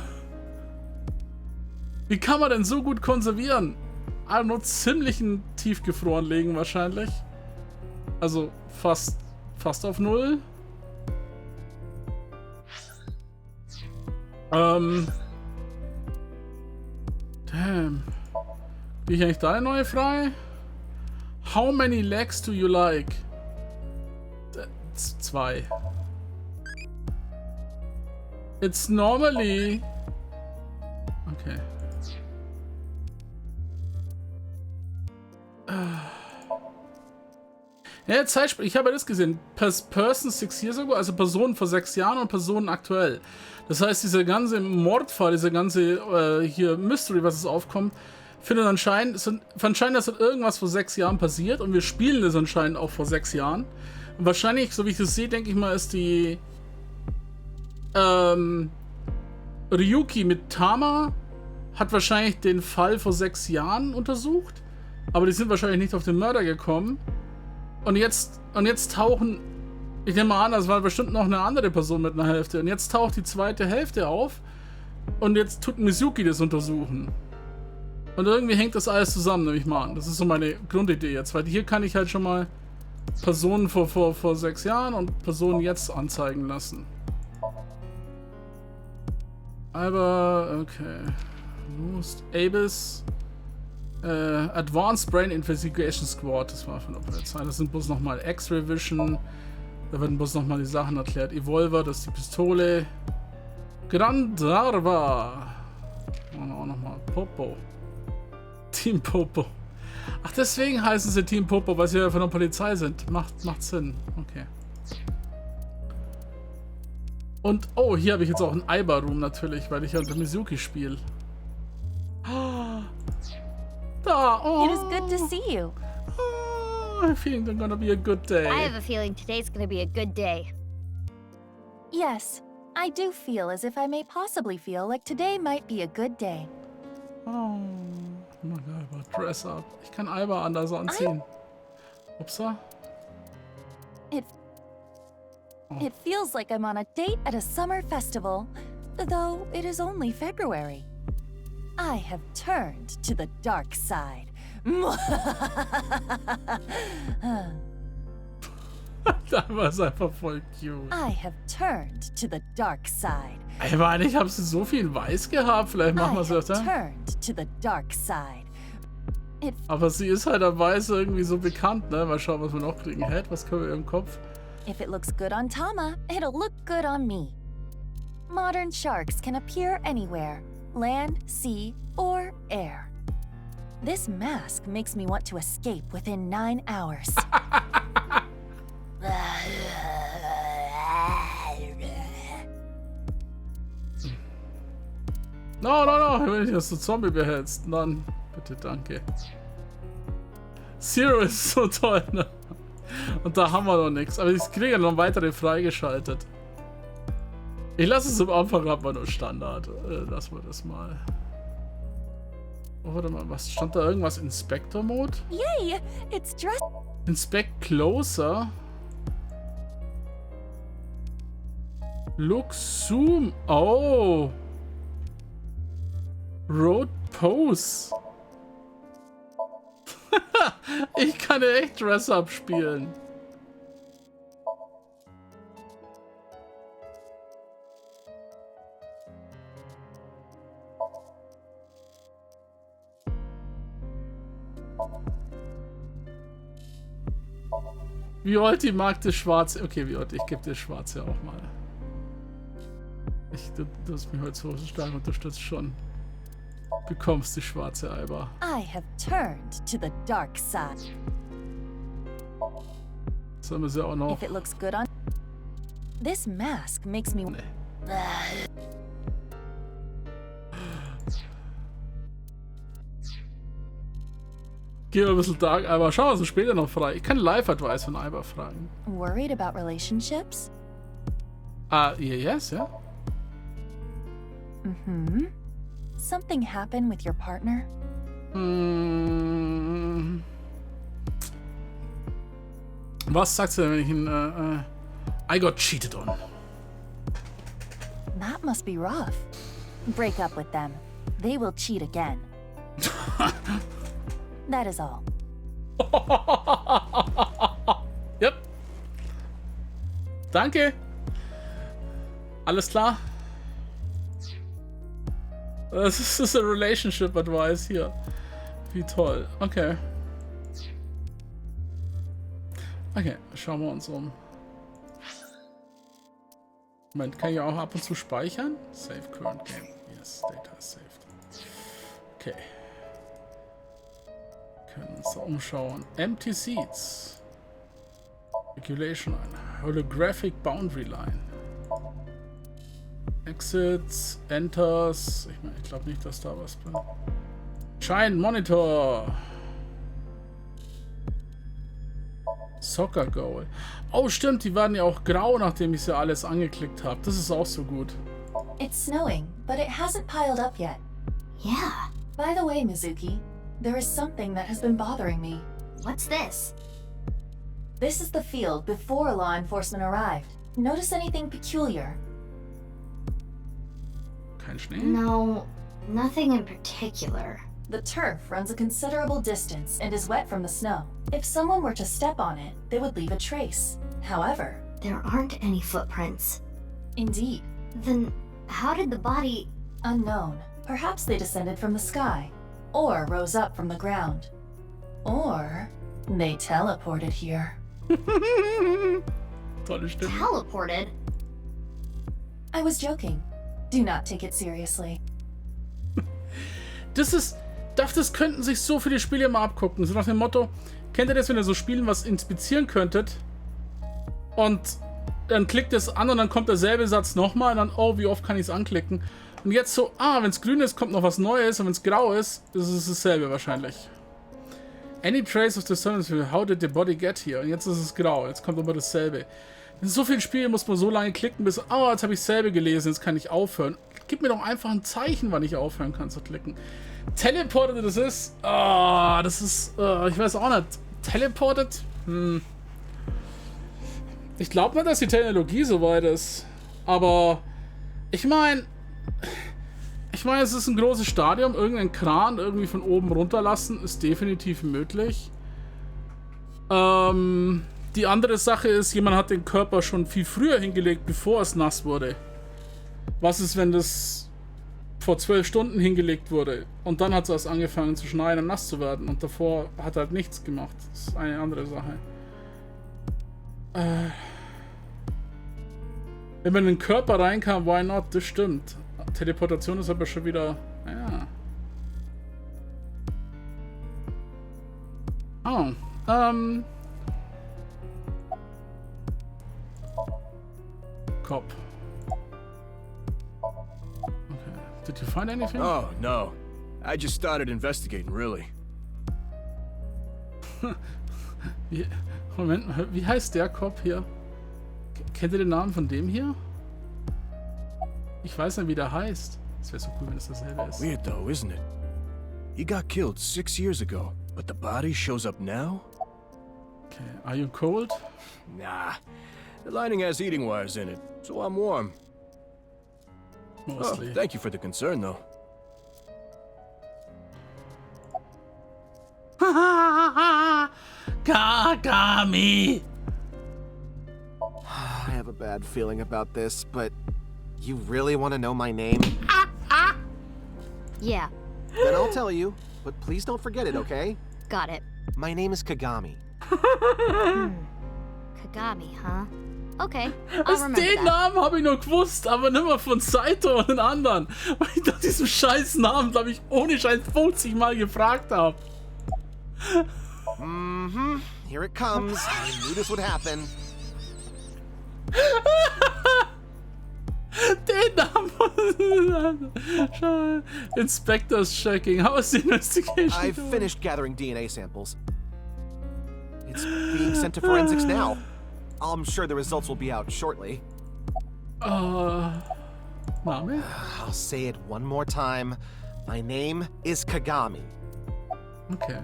A: Wie kann man denn so gut konservieren? Aber nur ziemlichen tiefgefroren legen wahrscheinlich. Also fast auf 0. Damn. Wie ich eigentlich da eine neue frei? How many legs do you like? 2. It's normally... Okay. Ja, Zeitspiel. Ich habe ja das gesehen. Person 6 years ago, also Personen vor 6 Jahren und Personen aktuell. Das heißt, dieser ganze Mordfall, dieser ganze hier Mystery, was es aufkommt, findet anscheinend dass irgendwas vor 6 Jahren passiert und wir spielen das anscheinend auch vor 6 Jahren. Und wahrscheinlich, so wie ich das sehe, denke ich mal, ist die Ryuki mit Tama hat wahrscheinlich den Fall vor 6 Jahren untersucht, aber die sind wahrscheinlich nicht auf den Mörder gekommen. Und jetzt tauchen, ich nehme mal an, das war bestimmt noch eine andere Person mit einer Hälfte. Und jetzt taucht die zweite Hälfte auf und jetzt tut Mizuki das untersuchen. Und irgendwie hängt das alles zusammen, nehme ich mal an. Das ist so meine Grundidee jetzt, weil hier kann ich halt schon mal Personen vor 6 Jahren und Personen jetzt anzeigen lassen. Aber, okay. Most Abis. Advanced Brain Investigation Squad, das war von der Polizei. Das sind bloß nochmal X-Ray Vision. Da werden bloß nochmal die Sachen erklärt. Evolver, das ist die Pistole. Grandarva. Und auch nochmal Popo. Team Popo. Ach, deswegen heißen sie Team Popo, weil sie ja von der Polizei sind. Macht Sinn. Okay. Und, oh, hier habe ich jetzt auch einen Aiba-Room natürlich, weil ich ja unter Mizuki spiele. Da, oh.
C: It is good to see you.
A: Oh, I think it's gonna be a good day.
L: I have a feeling today's gonna be a good day.
C: Yes, I do feel as if I may possibly feel like today might be a good day.
A: Oh mein Gott, dress up. Ich kann Aiba anders anziehen. Upsa.
C: It feels like I'm on a date at a summer festival, though it is only February. I have turned to the dark side.
A: Da war es einfach voll cute.
C: I have turned to the dark side.
A: Ich meine, ich habe sie so viel in weiß gehabt. Vielleicht machen wir es öfter.
C: Turned to the dark side.
A: Aber sie ist halt am Weiß irgendwie so bekannt, ne? Mal schauen, was wir noch kriegen. Hä? Was können wir im Kopf?
C: If it looks good on Tama, it'll look good on me. Modern sharks can appear anywhere. Land, sea, or air. This mask makes me want to escape within 9 hours.
A: No, wenn ich das so Zombie behältst. Nein, bitte, danke. Zero ist so toll, ne? Und da haben wir noch nichts. Aber ich kriege noch weitere freigeschaltet. Ich lasse es am Anfang aber nur Standard. Lassen wir das mal. Oh, warte mal, was stand da? Irgendwas? Inspector-Mode?
C: Yay! It's dress.
A: Inspect closer. Look, zoom. Oh. Road pose. Ich kann ja echt Dress-Up spielen. Violti mag das Schwarze. Okay, Violti, ich gebe das Schwarze auch mal. Du hast mich heute so stark unterstützt schon. Bekommst die schwarze Eiber.
C: I have turned to the dark side.
A: Das haben wir sie auch noch.
C: If it looks good on... This mask makes me...
A: Nee. Geh mal ein bisschen Dark Eiber. Schau, was ist später noch frei. Ich kann Live-Advice von Eiber fragen.
C: Worried about relationships?
A: Yes, ja.
C: Mm-hmm. Something happened with your partner?
A: Was sagst du denn, wenn ich ihn, I got cheated on?
C: That must be rough. Break up with them. They will cheat again. That is all.
A: Yep. Danke. Alles klar. Das ist ein Relationship Advice hier. Wie toll. Okay. Okay, schauen wir uns um. Moment, kann ich auch ab und zu speichern? Save current game. Yes, data is saved. Okay. Können uns da umschauen. Empty seats. Regulation line. Holographic boundary line. Exits, Enters. Ich glaube nicht, dass da was bin. Shine Monitor. Soccer Goal. Oh, stimmt, die waren ja auch grau, nachdem ich sie alles angeklickt habe. Das ist auch so gut.
K: It's snowing, but it hasn't piled up yet.
L: Yeah.
K: By the way, Mizuki, there is something that has been bothering me.
L: What's this?
K: This is the field before law enforcement arrived. Notice anything peculiar?
A: Kein Schnee?
L: No, nothing in particular.
K: The turf runs a considerable distance and is wet from the snow. If someone were to step on it, they would leave a trace. However,
L: there aren't any footprints.
K: Indeed.
L: Then how did the body...
K: Unknown. Perhaps they descended from the sky, or rose up from the ground, or they teleported here.
A: Tolle Stimme.
L: Teleported?
K: I was joking. Do not take it seriously.
A: Das könnten sich so viele Spiele mal abgucken. So nach dem Motto, kennt ihr das, wenn ihr so Spielen was inspizieren könntet? Und dann klickt es an und dann kommt derselbe Satz nochmal und dann, oh, wie oft kann ich es anklicken? Und jetzt so, wenn es grün ist, kommt noch was Neues und wenn es grau ist, ist es dasselbe wahrscheinlich. Any trace of the sun, how did the body get here? Und jetzt ist es grau, jetzt kommt aber dasselbe. In so vielen Spielen muss man so lange klicken, bis, jetzt habe ich dasselbe gelesen, jetzt kann ich aufhören. Gib mir doch einfach ein Zeichen, wann ich aufhören kann zu klicken. Teleported, das ist, ich weiß auch nicht. Teleported? Ich glaube nicht, dass die Technologie so weit ist. Aber ich meine, es ist ein großes Stadion. Irgendein Kran irgendwie von oben runterlassen ist definitiv möglich. Die andere Sache ist, jemand hat den Körper schon viel früher hingelegt, bevor es nass wurde. Was ist, wenn das vor 12 Stunden hingelegt wurde und dann hat es erst angefangen zu schneien und nass zu werden und davor hat er halt nichts gemacht. Das ist eine andere Sache. Wenn man in den Körper reinkam, why not? Das stimmt. Teleportation ist aber schon wieder... Ja. Cop. Okay. Did you find anything?
N: Oh, no. I just started investigating, really.
A: Moment, wie heißt der Cop hier? Kennt ihr den Namen von dem hier? Ich weiß nicht, wie der heißt. Es wäre so cool, wenn es dasselbe ist.
N: Weird though, isn't it? He got killed 6 years ago, but the body shows up now?
A: Okay, are you cold?
N: Nah. The lining has heating wires in it, so I'm warm.
A: Mostly.
N: Oh, thank you for the concern, though.
A: Kagami!
O: I have a bad feeling about this, but you really want to know my name?
L: Yeah.
O: Then I'll tell you, but please don't forget it, okay?
L: Got it.
O: My name is Kagami.
L: Kagami, huh? Okay, I'll
A: Also
L: remember
A: den
L: that.
A: Namen habe ich noch gewusst, aber nicht mal von Saito und den anderen. Weil ich nach diesem scheiß Namen, glaube ich, ohne Scheiß 50 Mal gefragt habe.
O: Here it comes. I knew this would happen.
A: Den Namen. Inspector's checking. How is the investigation?
O: I've finished gathering DNA samples. It's being sent to forensics now. I'm sure the results will be out shortly.
A: Name?
O: I'll say it one more time. My name is Kagami.
A: Okay.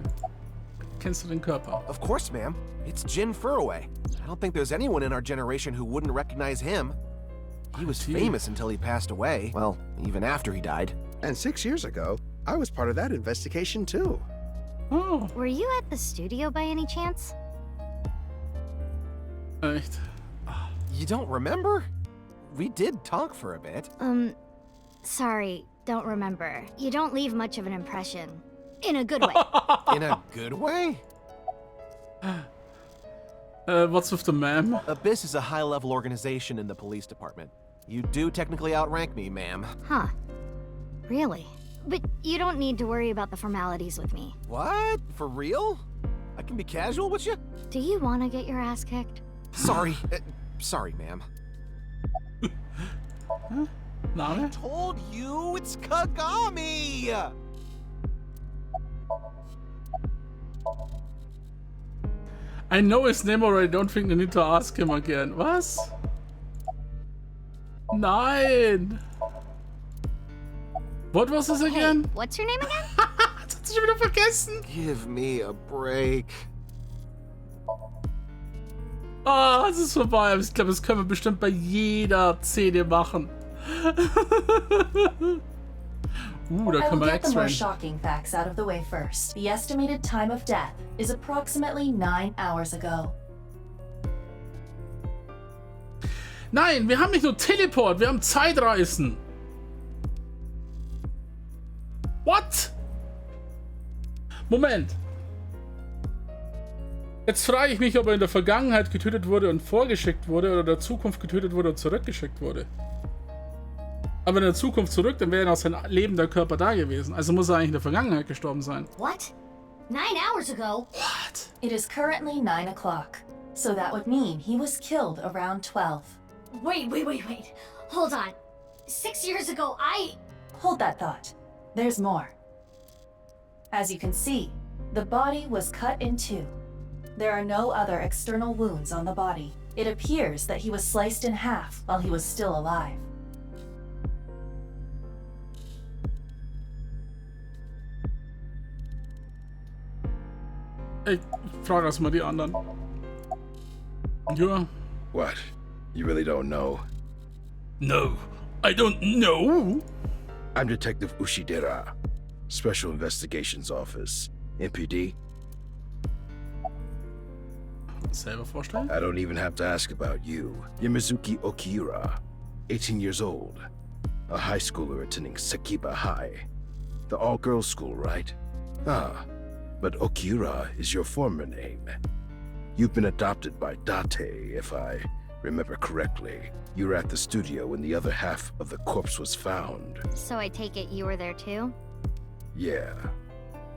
A: Kennst du den Körper?
O: Of course, ma'am. It's Jin Furroway. I don't think there's anyone in our generation who wouldn't recognize him. He was famous until he passed away. Well, even after he died.
N: And 6 years ago, I was part of that investigation too.
A: Oh.
L: Were you at the studio by any chance?
A: Echt?
O: You don't remember? We did talk for a bit.
L: Sorry, don't remember. You don't leave much of an impression. In a good way.
O: In a good way?
A: What's with the ma'am?
O: Abyss is a high-level organization in the police department. You do technically outrank me, ma'am.
L: Huh. Really? But you don't need to worry about the formalities with me.
O: What? For real? I can be casual with you?
L: Do you want to get your ass kicked?
O: Sorry. Sorry, ma'am.
A: Name?
O: I told you it's Kagami!
A: I know his name already, don't think I need to ask him again. Was? Nein! What was this again?
L: Hey, what's your name again?
A: Das hat sie schon wieder vergessen!
O: Give me a break.
A: Ah, es ist vorbei. Aber ich glaube, das können wir bestimmt bei jeder Szene machen. Da
K: I will
A: können wir
K: get the more
A: X-Ray.
K: shocking facts out of the way first. The estimated time of death is approximately 9 hours ago.
A: Nein, wir haben nicht nur Teleport, wir haben Zeitreisen. What? Moment. Jetzt frage ich mich, ob er in der Vergangenheit getötet wurde und vorgeschickt wurde oder in der Zukunft getötet wurde und zurückgeschickt wurde. Aber in der Zukunft zurück, dann wäre noch sein lebender Körper da gewesen. Also muss er eigentlich in der Vergangenheit gestorben sein.
L: What? 9 hours ago?
A: What?
K: It is currently 9 o'clock, so that would mean he was killed around 12.
L: Wait. Hold on. 6 years ago,
K: Hold that thought. There's more. As you can see, the body was cut in two. There are no other external wounds on the body. It appears that he was sliced in half while he was still alive.
A: Ich frage erstmal die anderen. Ja.
N: What? You really don't know?
A: No, I don't know.
N: I'm Detective Ushidera, Special Investigations Office, MPD.
A: Selber vorstellen?
N: I don't even have to ask about you. Yamazuki Okira, 18 years old, a high schooler attending Sakiba High, the all-girls school, right? Ah, but Okira is your former name. You've been adopted by Date, if I remember correctly. You were at the studio when the other half of the corpse was found.
L: So I take it you were there too?
N: Yeah.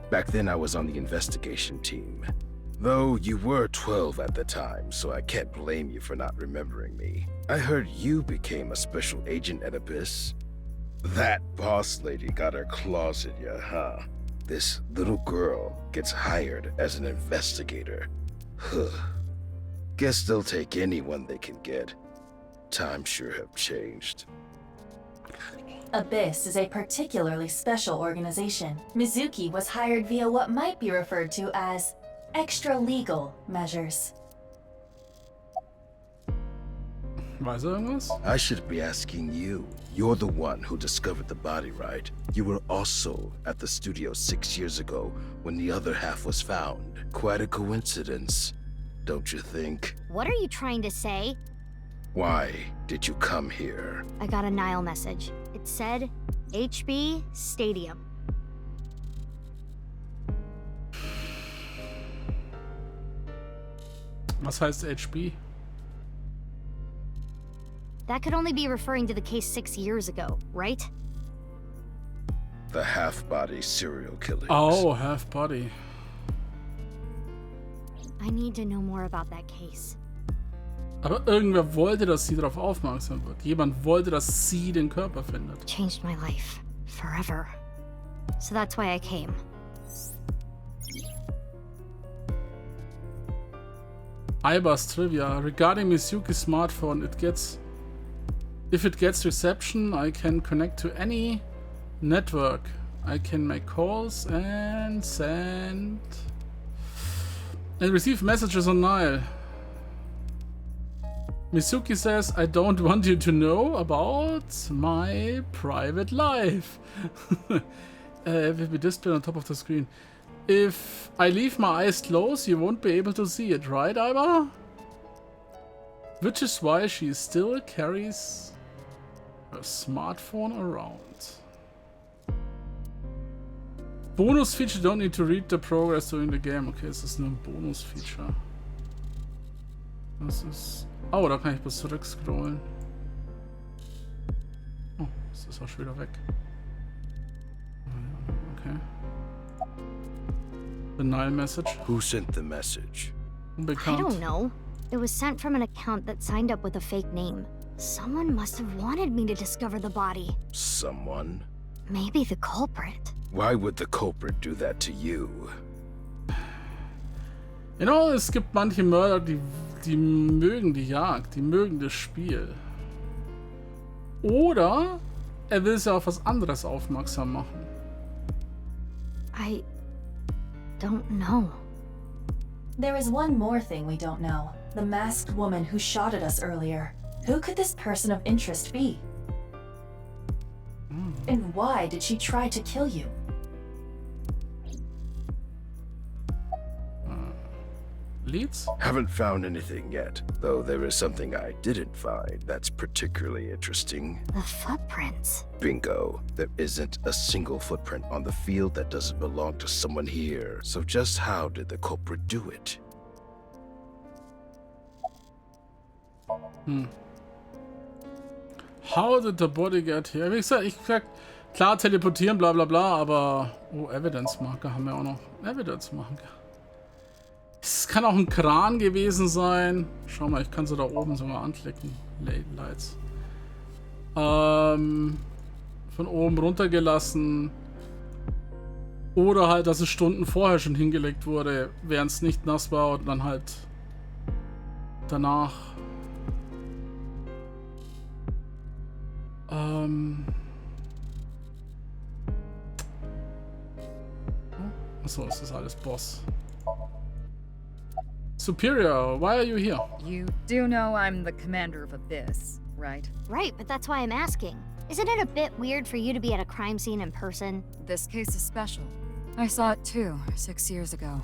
N: Back then I was on the investigation team. Though you were 12 at the time, so I can't blame you for not remembering me. I heard you became a special agent at Abyss. That boss lady got her claws in you, huh? This little girl gets hired as an investigator. Huh. Guess they'll take anyone they can get. Times sure have changed.
K: Abyss is a particularly special organization. Mizuki was hired via what might be referred to as extra-legal measures.
A: Weiß er irgendwas?
N: I should be asking you. You're the one who discovered the body, right? You were also at the studio 6 years ago when the other half was found. Quite a coincidence, don't you think?
L: What are you trying to say?
N: Why did you come here?
L: I got a Nile message. It said HB Stadium.
A: Was heißt HB?
L: That could only be referring to the case 6 years ago, right?
N: The half-body serial killings.
A: Oh, half-body.
L: I need to know more about that case.
A: Aber irgendwer wollte, dass sie darauf aufmerksam wird. Jemand wollte, dass sie den Körper findet.
L: Changed my life. Forever. So that's why I came.
A: Ibas Trivia. Regarding Misuki's smartphone, if it gets reception, I can connect to any network. I can make calls and send and receive messages on Nile. Mizuki says, I don't want you to know about my private life. Will be displayed on top of the screen. If I leave my eyes closed, you won't be able to see it, right, Iba? Which is why she still carries her smartphone around. Bonus feature, don't need to read the progress during the game. Okay, es ist nur ein Bonus-Feature. Das ist... Oh, da kann ich bis zurück scrollen. Oh, es ist auch schon wieder weg. Okay. The Nile message.
N: Who sent the message?
L: I don't know. It was sent from an account that signed up with a fake name. Someone must have wanted me to discover the body.
N: Someone?
L: Maybe the culprit.
N: Why would the culprit do that to you?
A: You know, es gibt manche Mörder, die mögen die Jagd, die mögen das Spiel. Oder er will sie auf was anderes aufmerksam machen.
L: I don't know.
K: There is one more thing we don't know. The masked woman who shot at us earlier. Who could this person of interest be? And why did she try to kill you?
A: Leads?
N: Haven't found anything yet, though there is something I didn't find that's particularly interesting.
L: The footprints.
N: Bingo. There isn't a single footprint on the field that doesn't belong to someone here. So just how did the culprit do it?
A: How did the body get here? Wie gesagt, klar teleportieren, bla bla bla, aber... Oh, Evidence-Marker haben wir auch noch. Evidence-Marker. Es kann auch ein Kran gewesen sein. Schau mal, ich kann sie da oben sogar anklicken. Lights. Von oben runtergelassen. Oder halt, dass es Stunden vorher schon hingelegt wurde, während es nicht nass war und dann halt danach. Achso, es ist alles Boss. Superior, why are you here?
P: You do know I'm the commander of Abyss, right?
L: Right, but that's why I'm asking. Isn't it a bit weird for you to be at a crime scene in person?
P: This case is special. I saw it too, 6 years ago.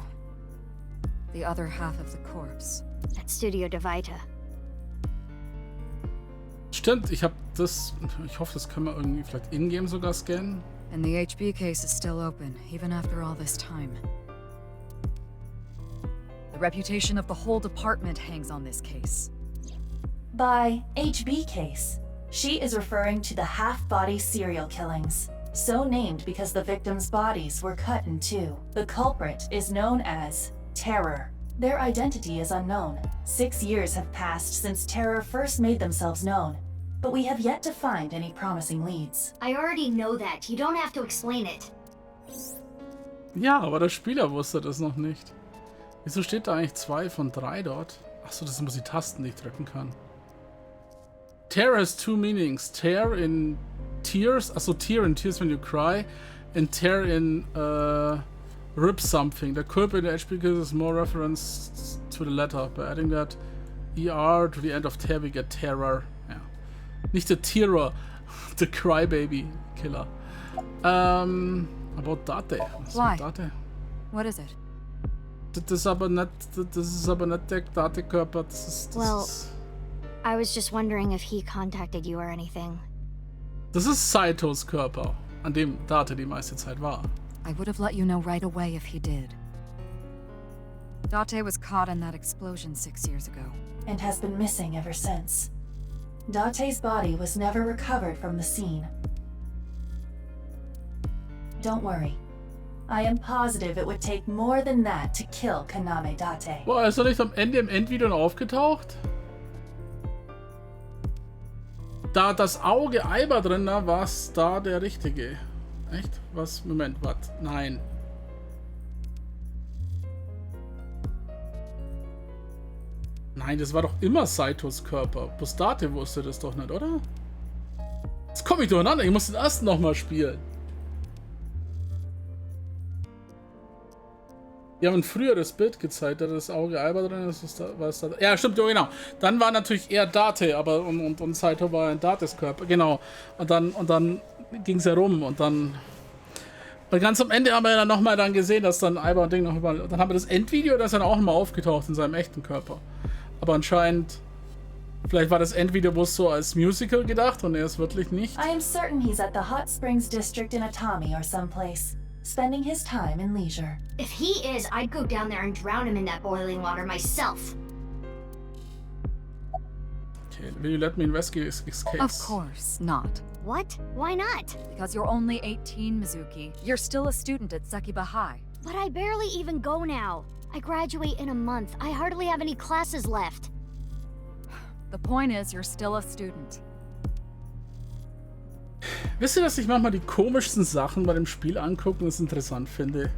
P: The other half of the corpse.
L: At Studio Divita.
A: Stimmt, ich hoffe, das kann man irgendwie vielleicht in-game sogar scannen.
P: And the HB case is still open, even after all this time. The reputation of the whole department hangs on this case.
K: By HB case, she is referring to the half-body serial killings, so named because the victims' bodies were cut in two. The culprit is known as Terror. Their identity is unknown. 6 years have passed since Terror first made themselves known, but we have yet to find any promising leads.
L: I already know that. You don't have to explain it.
A: Ja, aber der Spieler wusste das noch nicht. Wieso steht da eigentlich 2 von 3 dort? Achso, das sind bloß die Tasten, die ich drücken kann. Tear has 2 meanings. Tear in tears, also tear in tears when you cry, and tear in rip something. The culprit in the HB case is more reference to the latter. By adding that, ER to the end of Terror, we get Terror. Ja. Nicht der Terror, the Crybaby Killer. About Date. Was
P: Why?
A: ist Date?
P: What is it?
A: Das ist aber nicht der Date-Körper.
L: Well, I was just wondering if he contacted you or anything.
A: Das ist Saitos Körper, an dem Date die meiste Zeit war.
P: I would have let you know right away if he did. Date was caught in that explosion 6 years ago.
K: And has been missing ever since. Date's body was never recovered from the scene. Don't worry. I am positive it would take more than that to kill Kaname Date.
A: Boah, ist er nicht am Ende im Endvideo noch aufgetaucht? Da das Auge Eiber drin war, war es da der Richtige. Echt? Was? Moment, was? Nein. Nein, das war doch immer Saitos Körper. Date wusste das doch nicht, oder? Jetzt komme ich durcheinander. Ich muss den ersten nochmal spielen. Die haben ein früheres Bild gezeigt, da das Auge Eiber drin ist. Was da, ja, stimmt, ja, genau. Dann war natürlich eher Date, aber und Saito war ein Dates Körper, genau. Und dann ging es herum und dann. Und ganz am Ende haben wir ja dann nochmal dann gesehen, dass dann Eiber und Ding noch über. Dann haben wir das Endvideo, das dann auch nochmal aufgetaucht in seinem echten Körper. Aber anscheinend. Vielleicht war das Endvideo bloß so als Musical gedacht und er ist wirklich nicht.
K: I am certain he's at the Hot Springs District in Atami or someplace, spending his time in leisure.
L: If he is, I'd go down there and drown him in that boiling water myself.
A: Okay, will you let me investigate this case?
P: Of course not.
L: What? Why not?
P: Because you're only 18, Mizuki. You're still a student at Sekiba High.
L: But I barely even go now. I graduate in a month. I hardly have any classes left.
P: The point is, you're still a student.
A: Wisst ihr, dass ich manchmal die komischsten Sachen bei dem Spiel angucke und es interessant finde?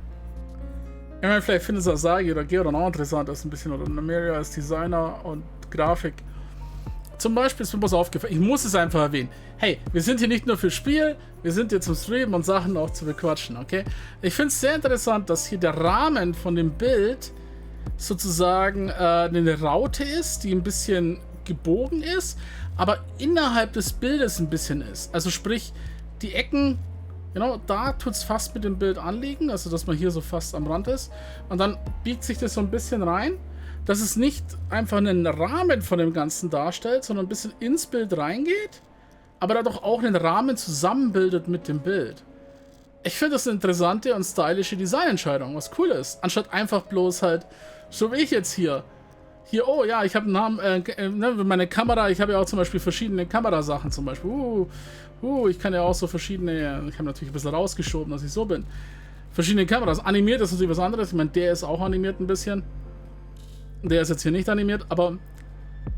A: Ich meine, vielleicht findet es Asagi oder Geo dann auch interessant, das ein bisschen, oder Namiria als Designer und Grafik. Zum Beispiel ist mir was aufgefallen, ich muss es einfach erwähnen. Hey, wir sind hier nicht nur für Spiel, wir sind hier zum Streamen und Sachen auch zu bequatschen, okay? Ich finde es sehr interessant, dass hier der Rahmen von dem Bild sozusagen eine Raute ist, die ein bisschen gebogen ist, aber innerhalb des Bildes ein bisschen ist. Also sprich, die Ecken, genau, da tut es fast mit dem Bild anliegen, also dass man hier so fast am Rand ist. Und dann biegt sich das so ein bisschen rein, dass es nicht einfach einen Rahmen von dem Ganzen darstellt, sondern ein bisschen ins Bild reingeht, aber dadurch auch einen Rahmen zusammenbildet mit dem Bild. Ich finde das eine interessante und stylische Designentscheidung, was cool ist. Anstatt einfach bloß halt, so wie ich jetzt hier, oh ja, ich habe einen Namen, meine Kamera, ich habe ja auch zum Beispiel verschiedene Kamerasachen zum Beispiel. Ich kann ja auch so verschiedene, ich habe natürlich ein bisschen rausgeschoben, dass ich so bin. Verschiedene Kameras. Animiert ist natürlich was anderes. Ich meine, der ist auch animiert ein bisschen. Der ist jetzt hier nicht animiert, aber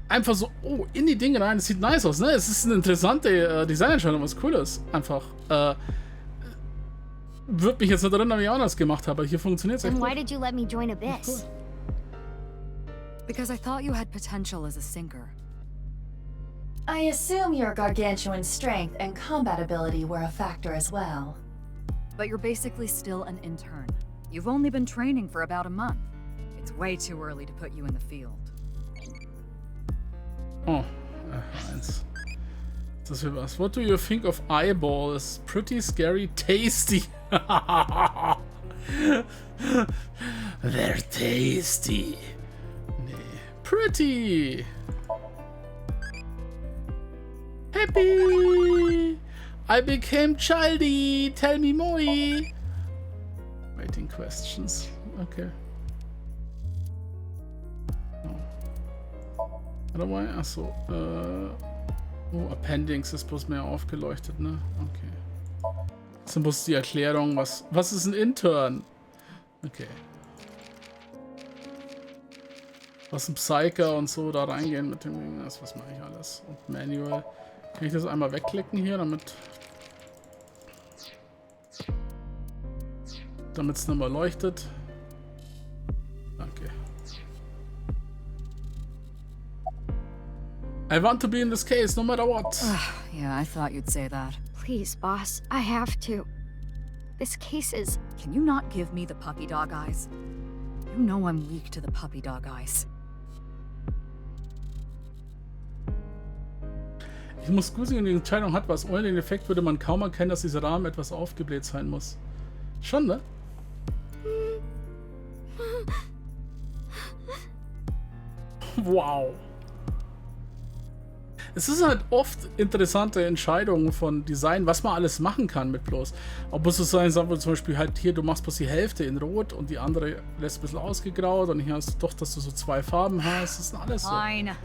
A: einfach so, in die Dinge rein. Es sieht nice aus, ne? Es ist eine interessante Designentscheidung, was cool ist. Einfach, würde mich jetzt nicht erinnern, wie ich auch das gemacht habe. Hier funktioniert es echt gut.
L: Why did you let me join Abyss?
A: Cool.
P: Because I thought you had potential as a sinker.
K: I assume your gargantuan strength and combat ability were a factor as well.
P: But you're basically still an intern. You've only been training for about a month. It's way too early to put you in the field.
A: Oh, eins. Das ist was. What do you think of eyeballs? Pretty scary, tasty. They're tasty. Nee. Pretty. Happy. I became childy. Tell me more. Waiting questions. Okay. Warte mal, achso. Appendix ist bloß mehr aufgeleuchtet, ne? Okay. Das ist bloß die Erklärung, was ist ein Intern? Okay. Was ein Psyker und so da reingehen mit dem Ding, das was mache ich alles. Und Manual. Kann ich das einmal wegklicken hier, damit es nochmal leuchtet? Danke. I want to be in this case, no matter what.
P: Yeah, I thought you'd say that.
L: Please, boss, I have to. This case is...
P: Can you not give me the puppy dog eyes? You know I'm weak to the puppy dog eyes.
A: Ich muss gut sehen, die Entscheidung hat was. Ohne den Effekt würde man kaum erkennen, dass dieser Rahmen etwas aufgebläht sein muss. Schon, ne? Wow. Es ist halt oft interessante Entscheidungen von Design, was man alles machen kann mit bloß. Ob es so sein soll, zum Beispiel halt hier, du machst bloß die Hälfte in Rot und die andere lässt ein bisschen ausgegraut und hier hast du doch, dass du so 2 Farben hast. Das ist alles so.
P: Fine.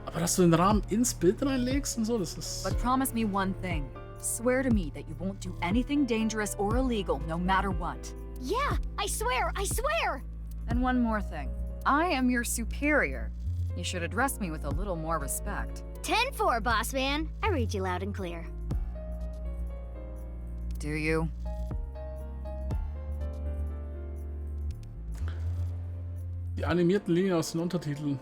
A: Aber dass du den Rahmen ins Bild reinlegst und so, das ist...
P: But promise me one thing. Swear to me that you won't do anything dangerous or illegal, no matter what.
L: Yeah, I swear, I swear!
P: And one more thing. I am your superior. You should address me with a little more respect.
L: 10-4, boss man. I read you loud and clear.
P: Do you?
A: Die animierten Linien aus den Untertiteln.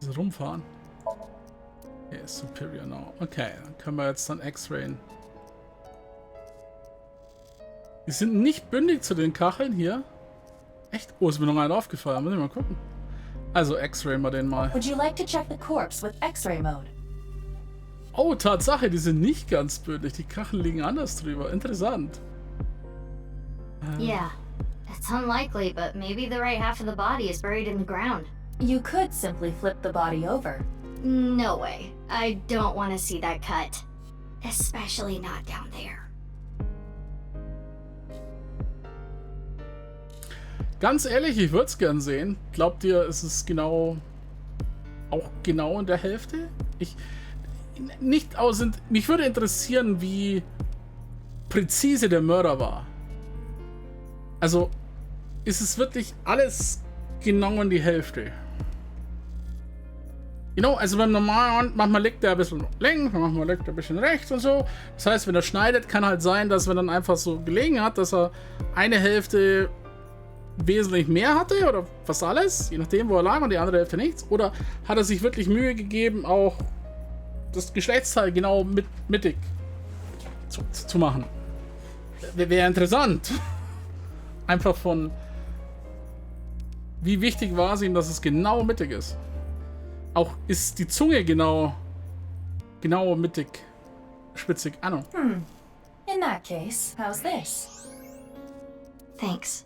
A: Also rumfahren. Okay, Superior now. Okay, dann können wir jetzt dann X-Rayen. Die sind nicht bündig zu den Kacheln hier. Echt? Oh, ist mir noch einer aufgefallen. Muss ich mal gucken. Also X-Ray mal den mal.
K: Would you like to check the corpse with X-Ray mode?
A: Oh, Tatsache, die sind nicht ganz bündig. Die Kacheln liegen anders drüber. Interessant.
L: Yeah, it's unlikely, but maybe the right half of the body is buried in the ground.
K: You could simply flip the body over.
L: No way. I don't want to see that cut. Especially not down there.
A: Ganz ehrlich, ich würde es gern sehen. Glaubt ihr, ist es genau... auch genau in der Hälfte? Mich würde interessieren, wie präzise der Mörder war. Also, ist es wirklich alles genau in die Hälfte? Genau, also beim normalen, manchmal liegt er ein bisschen links, manchmal liegt er ein bisschen rechts und so. Das heißt, wenn er schneidet, kann halt sein, dass wenn er dann einfach so gelegen hat, dass er eine Hälfte wesentlich mehr hatte oder fast alles, je nachdem, wo er lag, und die andere Hälfte nichts. Oder hat er sich wirklich Mühe gegeben, auch das Geschlechtsteil genau mittig zu machen? Wäre interessant. Einfach von, wie wichtig war es ihm, dass es genau mittig ist. Auch ist die Zunge genau mittig, spitzig. I don't know.
K: In that case, how's this?
L: Thanks.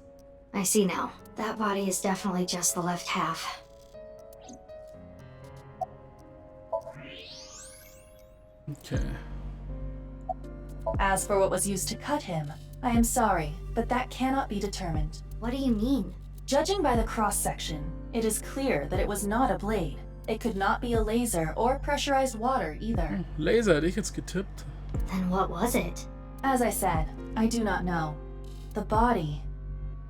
L: I see now. That body is definitely just the left half.
A: Okay.
K: As for what was used to cut him, I am sorry, but that cannot be determined.
L: What do you mean?
K: Judging by the cross-section, it is clear that it was not a blade. It could not be a laser or pressurized water either.
A: Laser hätte ich jetzt getippt.
L: Then what was it?
K: As I said, I do not know. The body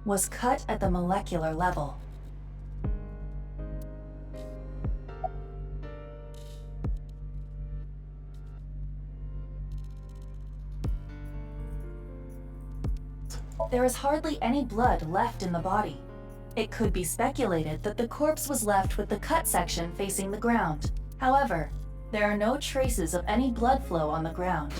K: was cut at the molecular level. There is hardly any blood left in the body. It could be speculated that the corpse was left with the cut section facing the ground. However, there are no traces of any blood flow on the ground.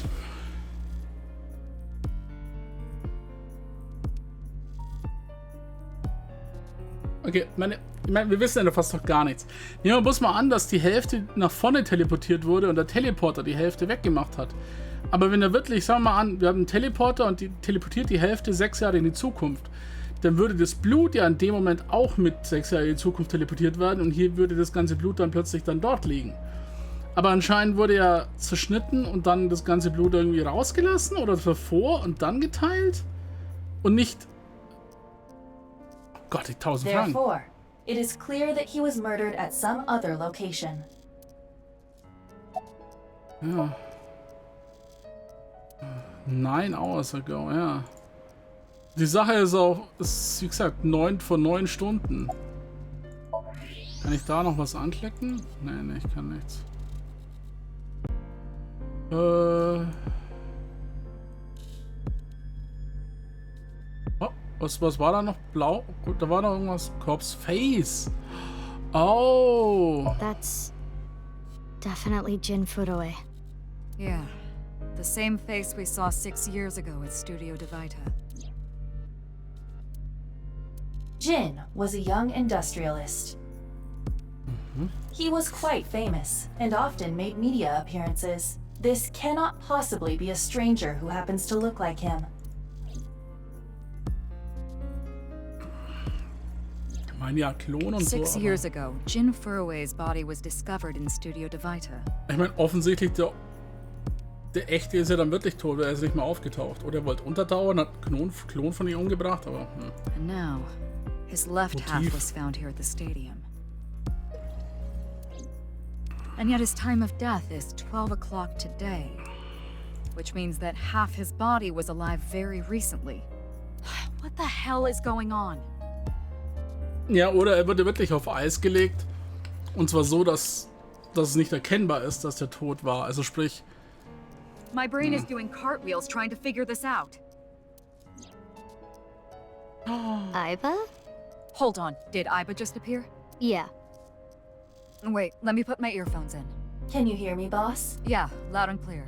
A: Okay, wir wissen ja fast noch gar nichts. Nehmen wir bloß mal an, dass die Hälfte nach vorne teleportiert wurde und der Teleporter die Hälfte weggemacht hat. Aber wenn er wirklich, sagen wir mal an, wir haben einen Teleporter und die teleportiert die Hälfte 6 Jahre in die Zukunft, dann würde das Blut ja in dem Moment auch mit 6 Jahre in die Zukunft teleportiert werden und hier würde das ganze Blut dann plötzlich dann dort liegen. Aber anscheinend wurde ja zerschnitten und dann das ganze Blut irgendwie rausgelassen oder davor und dann geteilt und nicht... Gott, 1000 Fragen.
K: Therefore, it is clear that he was murdered at some other location.
A: Ja. 9 hours ago, ja. Die Sache ist auch, ist, wie gesagt, 9 von 9 Stunden. Kann ich da noch was anklicken? Nee, ich kann nichts. Oh, was war da noch? Blau? Gut, da war noch irgendwas. Corpse Face. Oh.
L: That's definitely Jin Furoe.
P: Yeah. The same face we saw 6 years ago at Studio Devita.
K: Jin was a young industrialist. He was quite famous and often made media appearances. This cannot possibly be a stranger who happens to look like him.
A: Ich meine ja, Klon und so.
P: 6 years ago, Jin Furue's body was discovered in Studio Devita.
A: Ich meine, offensichtlich der echte ist ja dann wirklich tot, weil er ist nicht mehr aufgetaucht. Oder er wollte untertauchen, hat einen Klon von ihm umgebracht, aber...
P: And now, his left half was found here at the stadium. And yet his time of death is 12 o'clock today. Which means that half his body was alive very recently. What the hell is going on?
A: Ja, oder er wurde wirklich auf Eis gelegt. Und zwar so, dass es nicht erkennbar ist, dass der tot war. Also sprich...
P: My brain is doing cartwheels trying to figure this out.
L: Iba?
P: Hold on, did Iba just appear?
L: Yeah.
P: Wait, let me put my earphones in.
K: Can you hear me, boss?
P: Yeah, loud and clear.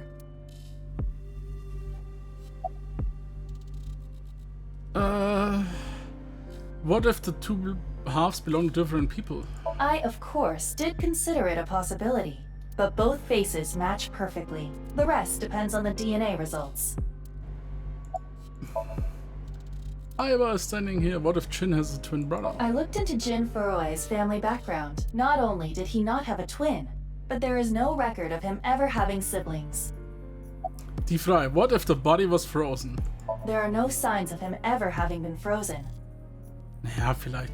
A: What if the two halves belong to different people?
K: I, of course, did consider it a possibility, but both faces match perfectly. The rest depends on the DNA results.
A: I was standing here. What if Jin has a twin brother?
K: I looked into Jin Furue's family background. Not only did he not have a twin, but there is no record of him ever having siblings.
A: Die Frage, what if the body was frozen?
K: There are no signs of him ever having been frozen.
A: Naja, vielleicht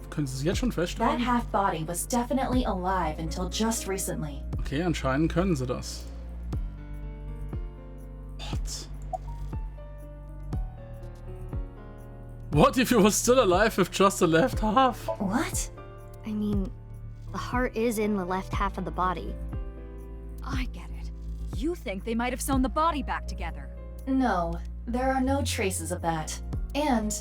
A: können Sie es jetzt schon
K: That
A: feststellen?
K: half body was definitely alive until just recently.
A: Okay, anscheinend können Sie das. What? What if he was still alive with just the left half?
K: What?
L: I mean, the heart is in the left half of the body.
P: I get it. You think they might have sewn the body back together.
K: No, there are no traces of that. And,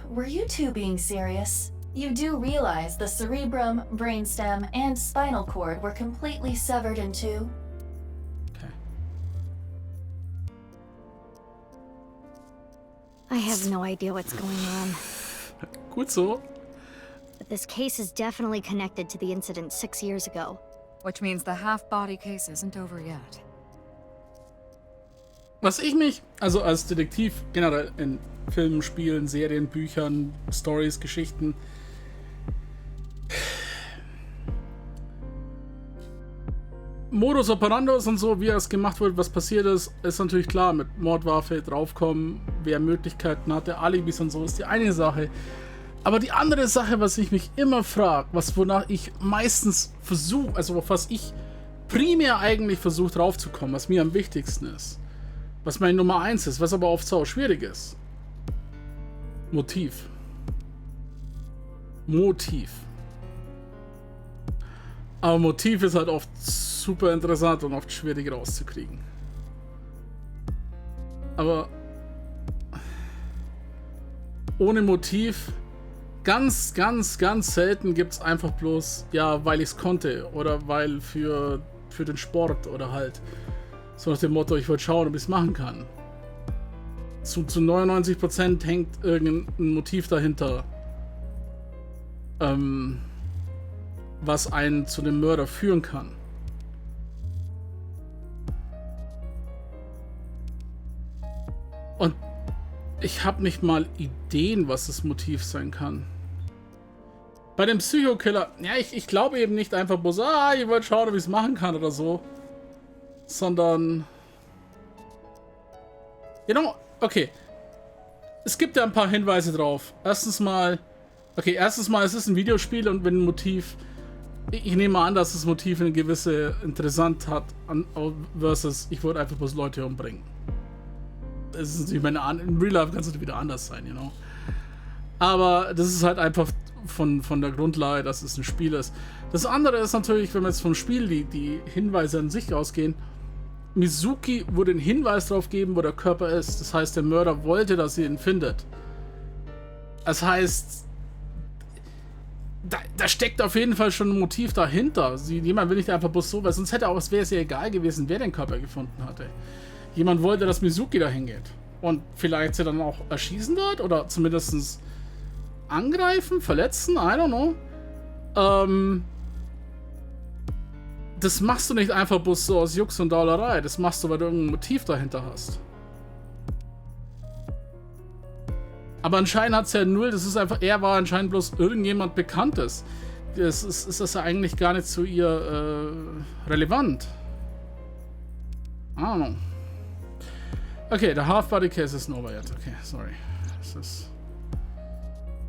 K: were you two being serious? You do realize the cerebrum, brainstem, and spinal cord were completely severed in two?
L: I have no idea what's going on.
A: Gut so.
L: But this case is definitely connected to the incident 6 years ago.
P: Which means the half-body case isn't over yet.
A: Was ich mich, also als Detektiv generell in Filmen, Spielen, Serien, Büchern, Stories, Geschichten, Modus operandus und so, wie es gemacht wird, was passiert ist, ist natürlich klar. Mit Mordwaffe draufkommen, wer Möglichkeiten hatte, Alibis und so, ist die eine Sache. Aber die andere Sache, was ich mich immer frage, wonach ich meistens versuche, also auf was ich primär eigentlich versuche draufzukommen, was mir am wichtigsten ist, was meine Nummer 1 ist, was aber oft so schwierig ist. Motiv. Aber Motiv ist halt oft super interessant und oft schwierig rauszukriegen. Aber ohne Motiv ganz selten gibt es einfach bloß, ja, weil ich es konnte oder weil für den Sport oder halt so nach dem Motto, ich wollte schauen, ob ich es machen kann. Zu 99% hängt irgendein Motiv dahinter, was einen zu dem Mörder führen kann. Und ich habe nicht mal Ideen, was das Motiv sein kann. Bei dem Psychokiller, ja, ich glaube eben nicht einfach bloß, ich wollte schauen, ob ich es machen kann oder so. Sondern... Genau, okay. Es gibt ja ein paar Hinweise drauf. Erstens mal, es ist ein Videospiel und wenn ein Motiv... Ich nehme an, dass das Motiv eine gewisse Interessant hat, versus ich wollte einfach bloß Leute umbringen. Das ist natürlich in Real Life kann es wieder anders sein, you know. Aber das ist halt einfach von der Grundlage, dass es ein Spiel ist. Das andere ist natürlich, wenn wir jetzt vom Spiel die Hinweise an sich ausgehen, Mizuki würde einen Hinweis darauf geben, wo der Körper ist. Das heißt, der Mörder wollte, dass sie ihn findet. Das heißt, da steckt auf jeden Fall schon ein Motiv dahinter. Jemand will nicht einfach bloß so, weil sonst wäre es ja egal gewesen, wer den Körper gefunden hatte. Jemand wollte, dass Mizuki dahin geht. Und vielleicht sie dann auch erschießen dort oder zumindest angreifen, verletzen, I don't know. das machst du nicht einfach bloß so aus Jux und Daulerei. Das machst du, weil du irgendein Motiv dahinter hast. Aber anscheinend hat es ja null, das ist einfach, er war anscheinend bloß irgendjemand Bekanntes. Das ist das ja eigentlich gar nicht zu ihr relevant. I don't know. Okay, the half-body case isn't over yet. Okay, sorry. This is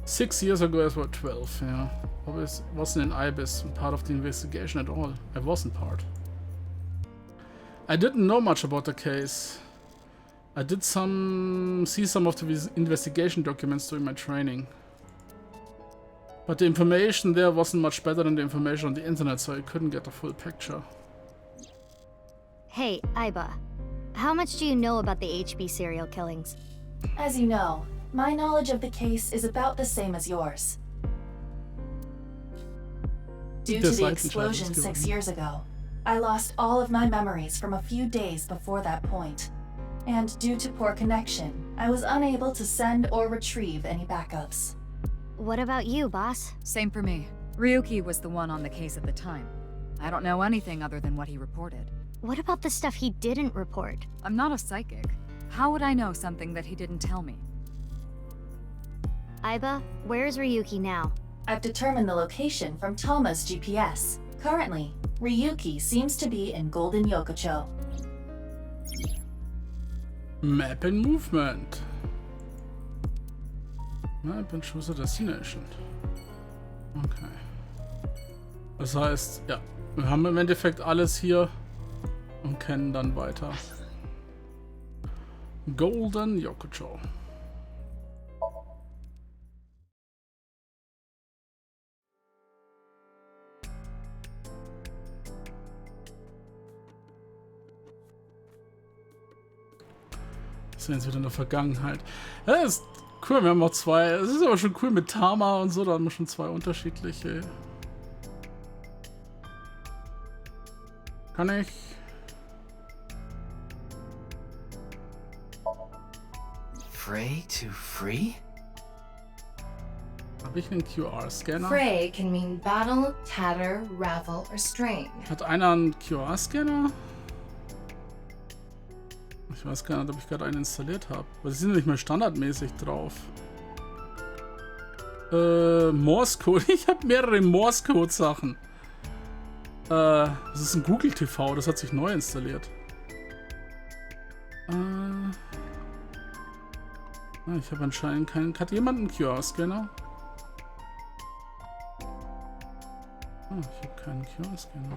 A: 6 years ago as well, 12, yeah. I wasn't in IBIS, part of the investigation at all. I wasn't part. I didn't know much about the case. I did see some of the investigation documents during my training. But the information there wasn't much better than the information on the internet, so I couldn't get the full picture.
L: Hey, Aiba. How much do you know about the HB serial killings?
K: As you know, my knowledge of the case is about the same as yours. Due to the explosion 6 years ago, I lost all of my memories from a few days before that point. And due to poor connection, I was unable to send or retrieve any backups.
L: What about you, boss?
P: Same for me. Ryuki was the one on the case at the time. I don't know anything other than what he reported.
L: What about the stuff he didn't report?
P: I'm not a psychic. How would I know something that he didn't tell me?
L: Aiba, where's Ryuki now?
K: I've determined the location from Tama's GPS. Currently, Ryuki seems to be in Golden Yokocho.
A: Map and Movement. Map and Choose a Destination. Okay. Das heißt, ja, wir haben im Endeffekt alles hier und kennen dann weiter. Golden Yokocho. Das sind jetzt wieder in der Vergangenheit. Ja, das ist cool, wir haben noch zwei. Es ist aber schon cool mit Tama und so, da haben wir schon zwei unterschiedliche. Kann ich?
G: Fray to free?
A: Habe ich einen QR-Scanner?
E: Fray can mean battle, tatter, ravel, or strain.
A: Hat einer einen QR-Scanner? Ich weiß gar nicht, ob ich gerade einen installiert habe. Weil sie sind nicht mehr standardmäßig drauf. Morse-Code. Ich habe mehrere Morse-Code-Sachen. Das ist ein Google TV. Das hat sich neu installiert. Ich habe anscheinend keinen... Hat jemand einen QR-Scanner? Ich habe keinen QR-Scanner.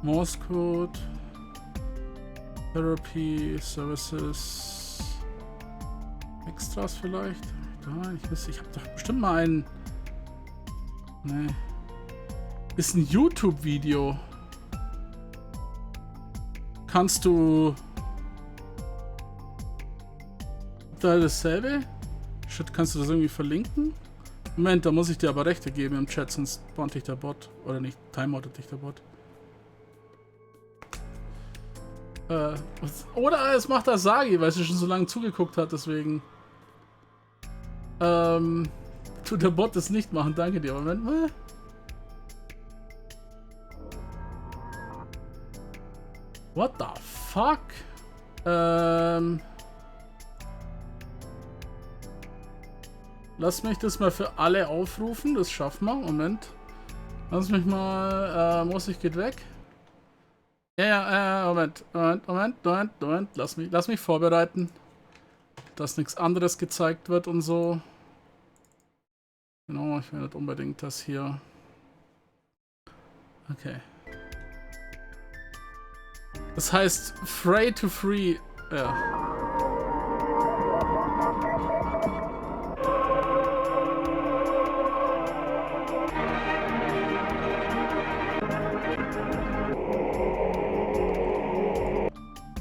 A: Morse Code, Therapy, Services, Extras vielleicht? Da, ich habe doch bestimmt mal einen. Nee. Ist ein YouTube-Video. Kannst du da dasselbe? Shit, kannst du das irgendwie verlinken? Moment, da muss ich dir aber Rechte geben im Chat, sonst spawnt dich der Bot. Oder nicht, timeoutet dich der Bot. Oder es macht das Sagi, weil sie schon so lange zugeguckt hat, deswegen tut der Bot das nicht machen. Danke dir. Moment mal. What the fuck? Lass mich das mal für alle aufrufen. Das schaffen wir. Moment. Lass mich mal. Musik geht weg. Ja, Moment. Lass mich vorbereiten. Dass nichts anderes gezeigt wird und so. Genau, ich will nicht unbedingt das hier. Okay. Das heißt, Fray to Free. Ja.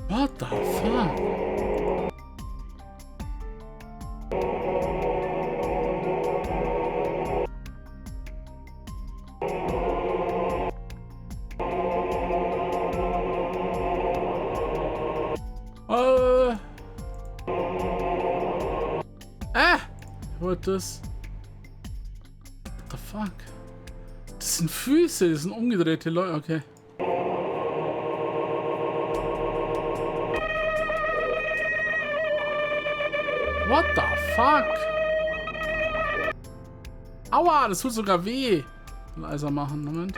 A: What the fuck? What this? What the fuck? Das sind Füße, das sind umgedrehte Leute. Okay. What the fuck? Aua, das tut sogar weh. Leiser machen, Moment.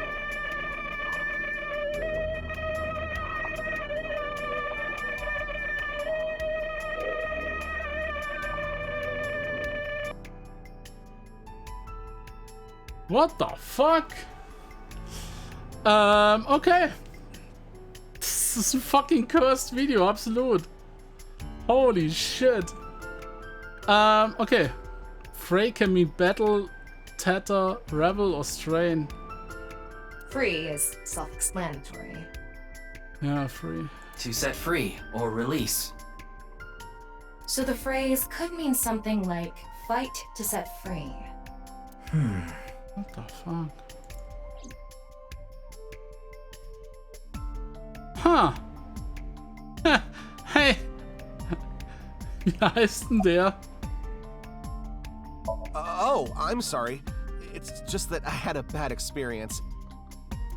A: What the fuck? Okay. Das ist ein fucking cursed Video, absolut. Holy shit. Okay. Frey can mean battle, tatter, rebel, or strain.
E: Free is self-explanatory.
A: Yeah, free.
B: To set free or release.
E: So the phrase could mean something like fight to set free.
A: What the fuck? Huh. Hey. Wie heißt denn der?
O: Oh, I'm sorry. It's just that I had a bad experience.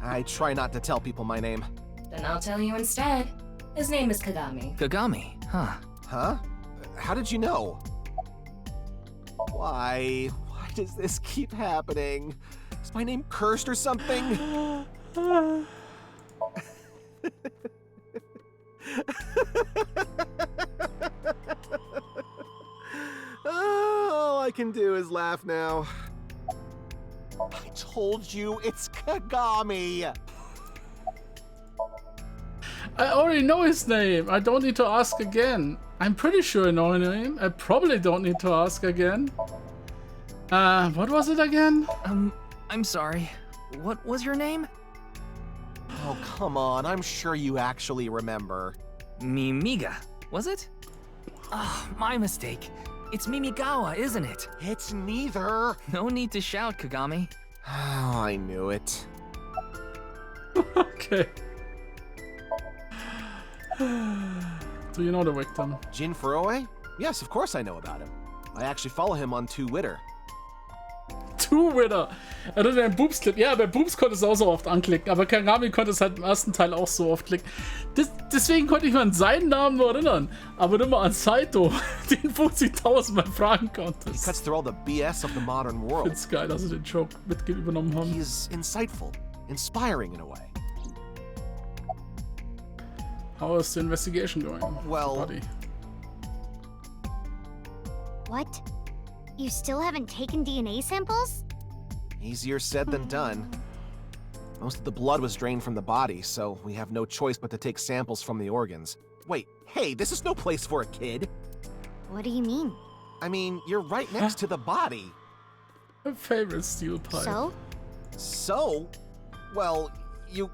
O: I try not to tell people my name.
E: Then I'll tell you instead. His name is Kagami.
B: Kagami, huh?
O: Huh? How did you know? Why does this keep happening? Is my name cursed or something? All I can do is laugh now. I told you, it's Kagami!
A: I already know his name. I don't need to ask again. I'm pretty sure I know his name. I probably don't need to ask again. What was it again?
B: I'm sorry. What was your name?
O: Oh, come on. I'm sure you actually remember.
B: Mimiga, was it? Oh, my mistake. It's Mimigawa, isn't it?
O: It's neither.
B: No need to shout, Kagami.
O: Oh, I knew it.
A: Okay. Do you know the victim?
O: Jin Furuwe? Yes, of course I know about him. I actually follow him on Twitter.
A: Twitter. Er hatte einen Boobs-Clip. Ja, bei Boobs konnte es auch so oft anklicken, aber Kagami konnte es halt im ersten Teil auch so oft klicken. Deswegen konnte ich mich an seinen Namen nur erinnern, aber nicht mal an Saito, den 50.000 Mal fragen konnte.
O: He cuts through all the BS of the modern world.
A: Ich find's geil, dass sie den Joke mit übernommen haben.
O: He's insightful, inspiring in a way.
A: How is the investigation going?
O: Well...
L: What? You still haven't taken DNA samples?
O: Easier said than done. Most of the blood was drained from the body, so we have no choice but to take samples from the organs. Wait, hey, this is no place for a kid.
L: What do you mean?
O: I mean, you're right next to the body.
A: My favorite steel pipe.
L: So?
O: So? Well, you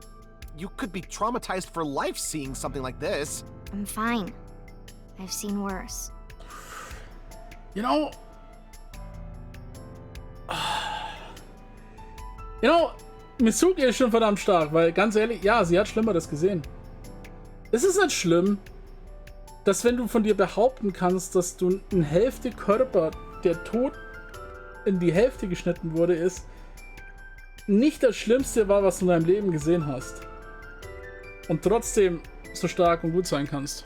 O: could be traumatized for life seeing something like this.
L: I'm fine. I've seen worse.
A: You know, Mitsuki ist schon verdammt stark, weil ganz ehrlich, ja, sie hat Schlimmeres gesehen. Es ist nicht schlimm, dass wenn du von dir behaupten kannst, dass du eine Hälfte Körper, der tot in die Hälfte geschnitten wurde, ist, nicht das Schlimmste war, was du in deinem Leben gesehen hast. Und trotzdem so stark und gut sein kannst.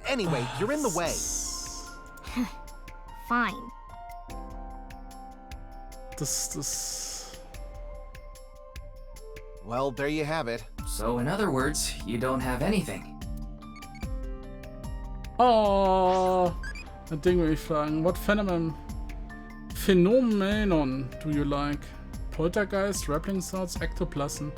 O: Anyway, you're in the way.
L: Fine.
O: Well, there you have it.
B: So in other words, you don't have anything.
A: Oh, ein Ding will ich fragen. What phenomenon do you like? Poltergeist, Rappling Sounds, Ektoplasm.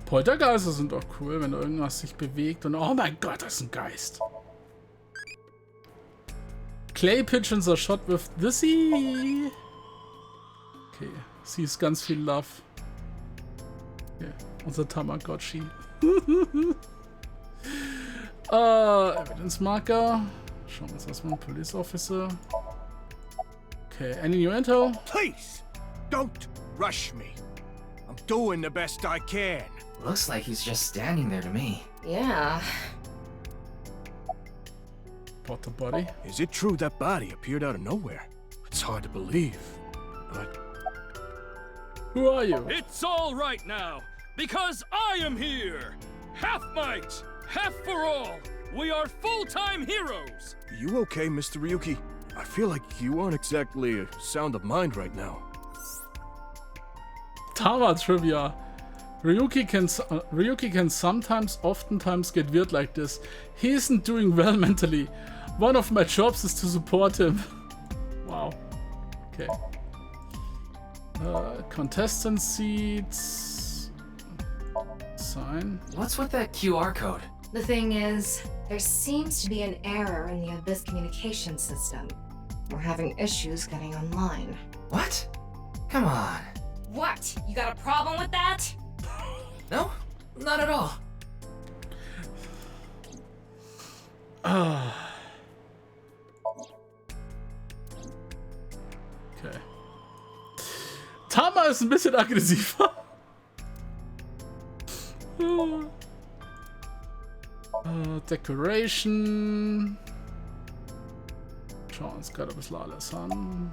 A: Poltergeister sind doch cool, wenn da irgendwas sich bewegt und oh mein Gott, das ist ein Geist. Clay pigeons are shot with Dizzy. Okay, sie ist ganz viel Love. Okay, unser Tamagotchi. Evidence Marker. Schauen wir uns erstmal Police Officer. Okay, any new intel?
Q: Please, don't rush me. I'm doing the best I can.
G: Looks like he's just standing there to me.
F: Yeah.
A: About the body?
Q: Is it true that body appeared out of nowhere? It's hard to believe, but...
A: Who are you?
R: It's all right now, because I am here! Half might, half for all! We are full-time heroes!
Q: You okay, Mr. Ryuki? I feel like you aren't exactly sound of mind right now.
A: Tara trivia. Ryuki can sometimes, oftentimes get weird like this. He isn't doing well mentally. One of my jobs is to support him. Wow. Okay. Contestant seats. Sign.
G: What's with that QR code?
E: The thing is, there seems to be an error in the Abyss communication system. We're having issues getting online.
G: What? Come on.
E: What? You got a problem with that?
G: No, not at all.
A: Okay. Tama ist ein bisschen aggressiver. Decoration. Schauen uns gerade ein bisschen alles an.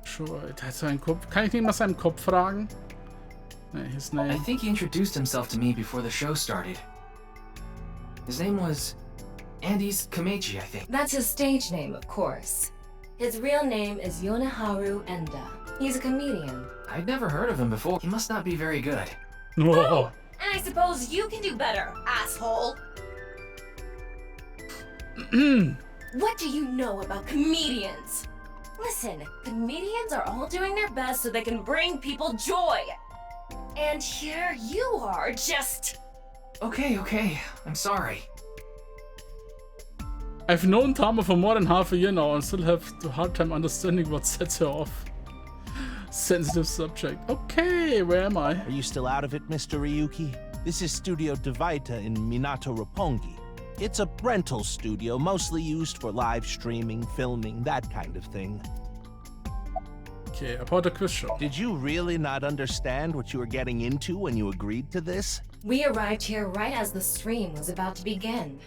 A: Sure, der hat seinen Kopf. Kann ich ihn nach seinem Kopf fragen? Nee, his name.
G: I think he introduced himself to me before the show started. His name was Andes Kameji, I think.
E: That's his stage name, of course. His real name is Yoneharu Enda. He's a comedian.
G: I'd never heard of him before. He must not be very good.
A: Whoa.
E: And I suppose you can do better, asshole. What do you know about comedians? Listen, comedians are all doing their best so they can bring people joy. And here you are, just...
G: Okay, I'm sorry.
A: I've known Tama for more than half a year now and still have a hard time understanding what sets her off. Sensitive subject. Okay, where am I?
D: Are you still out of it, Mr. Ryuki? This is Studio Devaita in Minato Roppongi. It's a rental studio mostly used for live streaming, filming, that kind of thing.
A: Okay, about the quiz show.
D: Did you really not understand what you were getting into when you agreed to this?
E: We arrived here right as the stream was about to begin.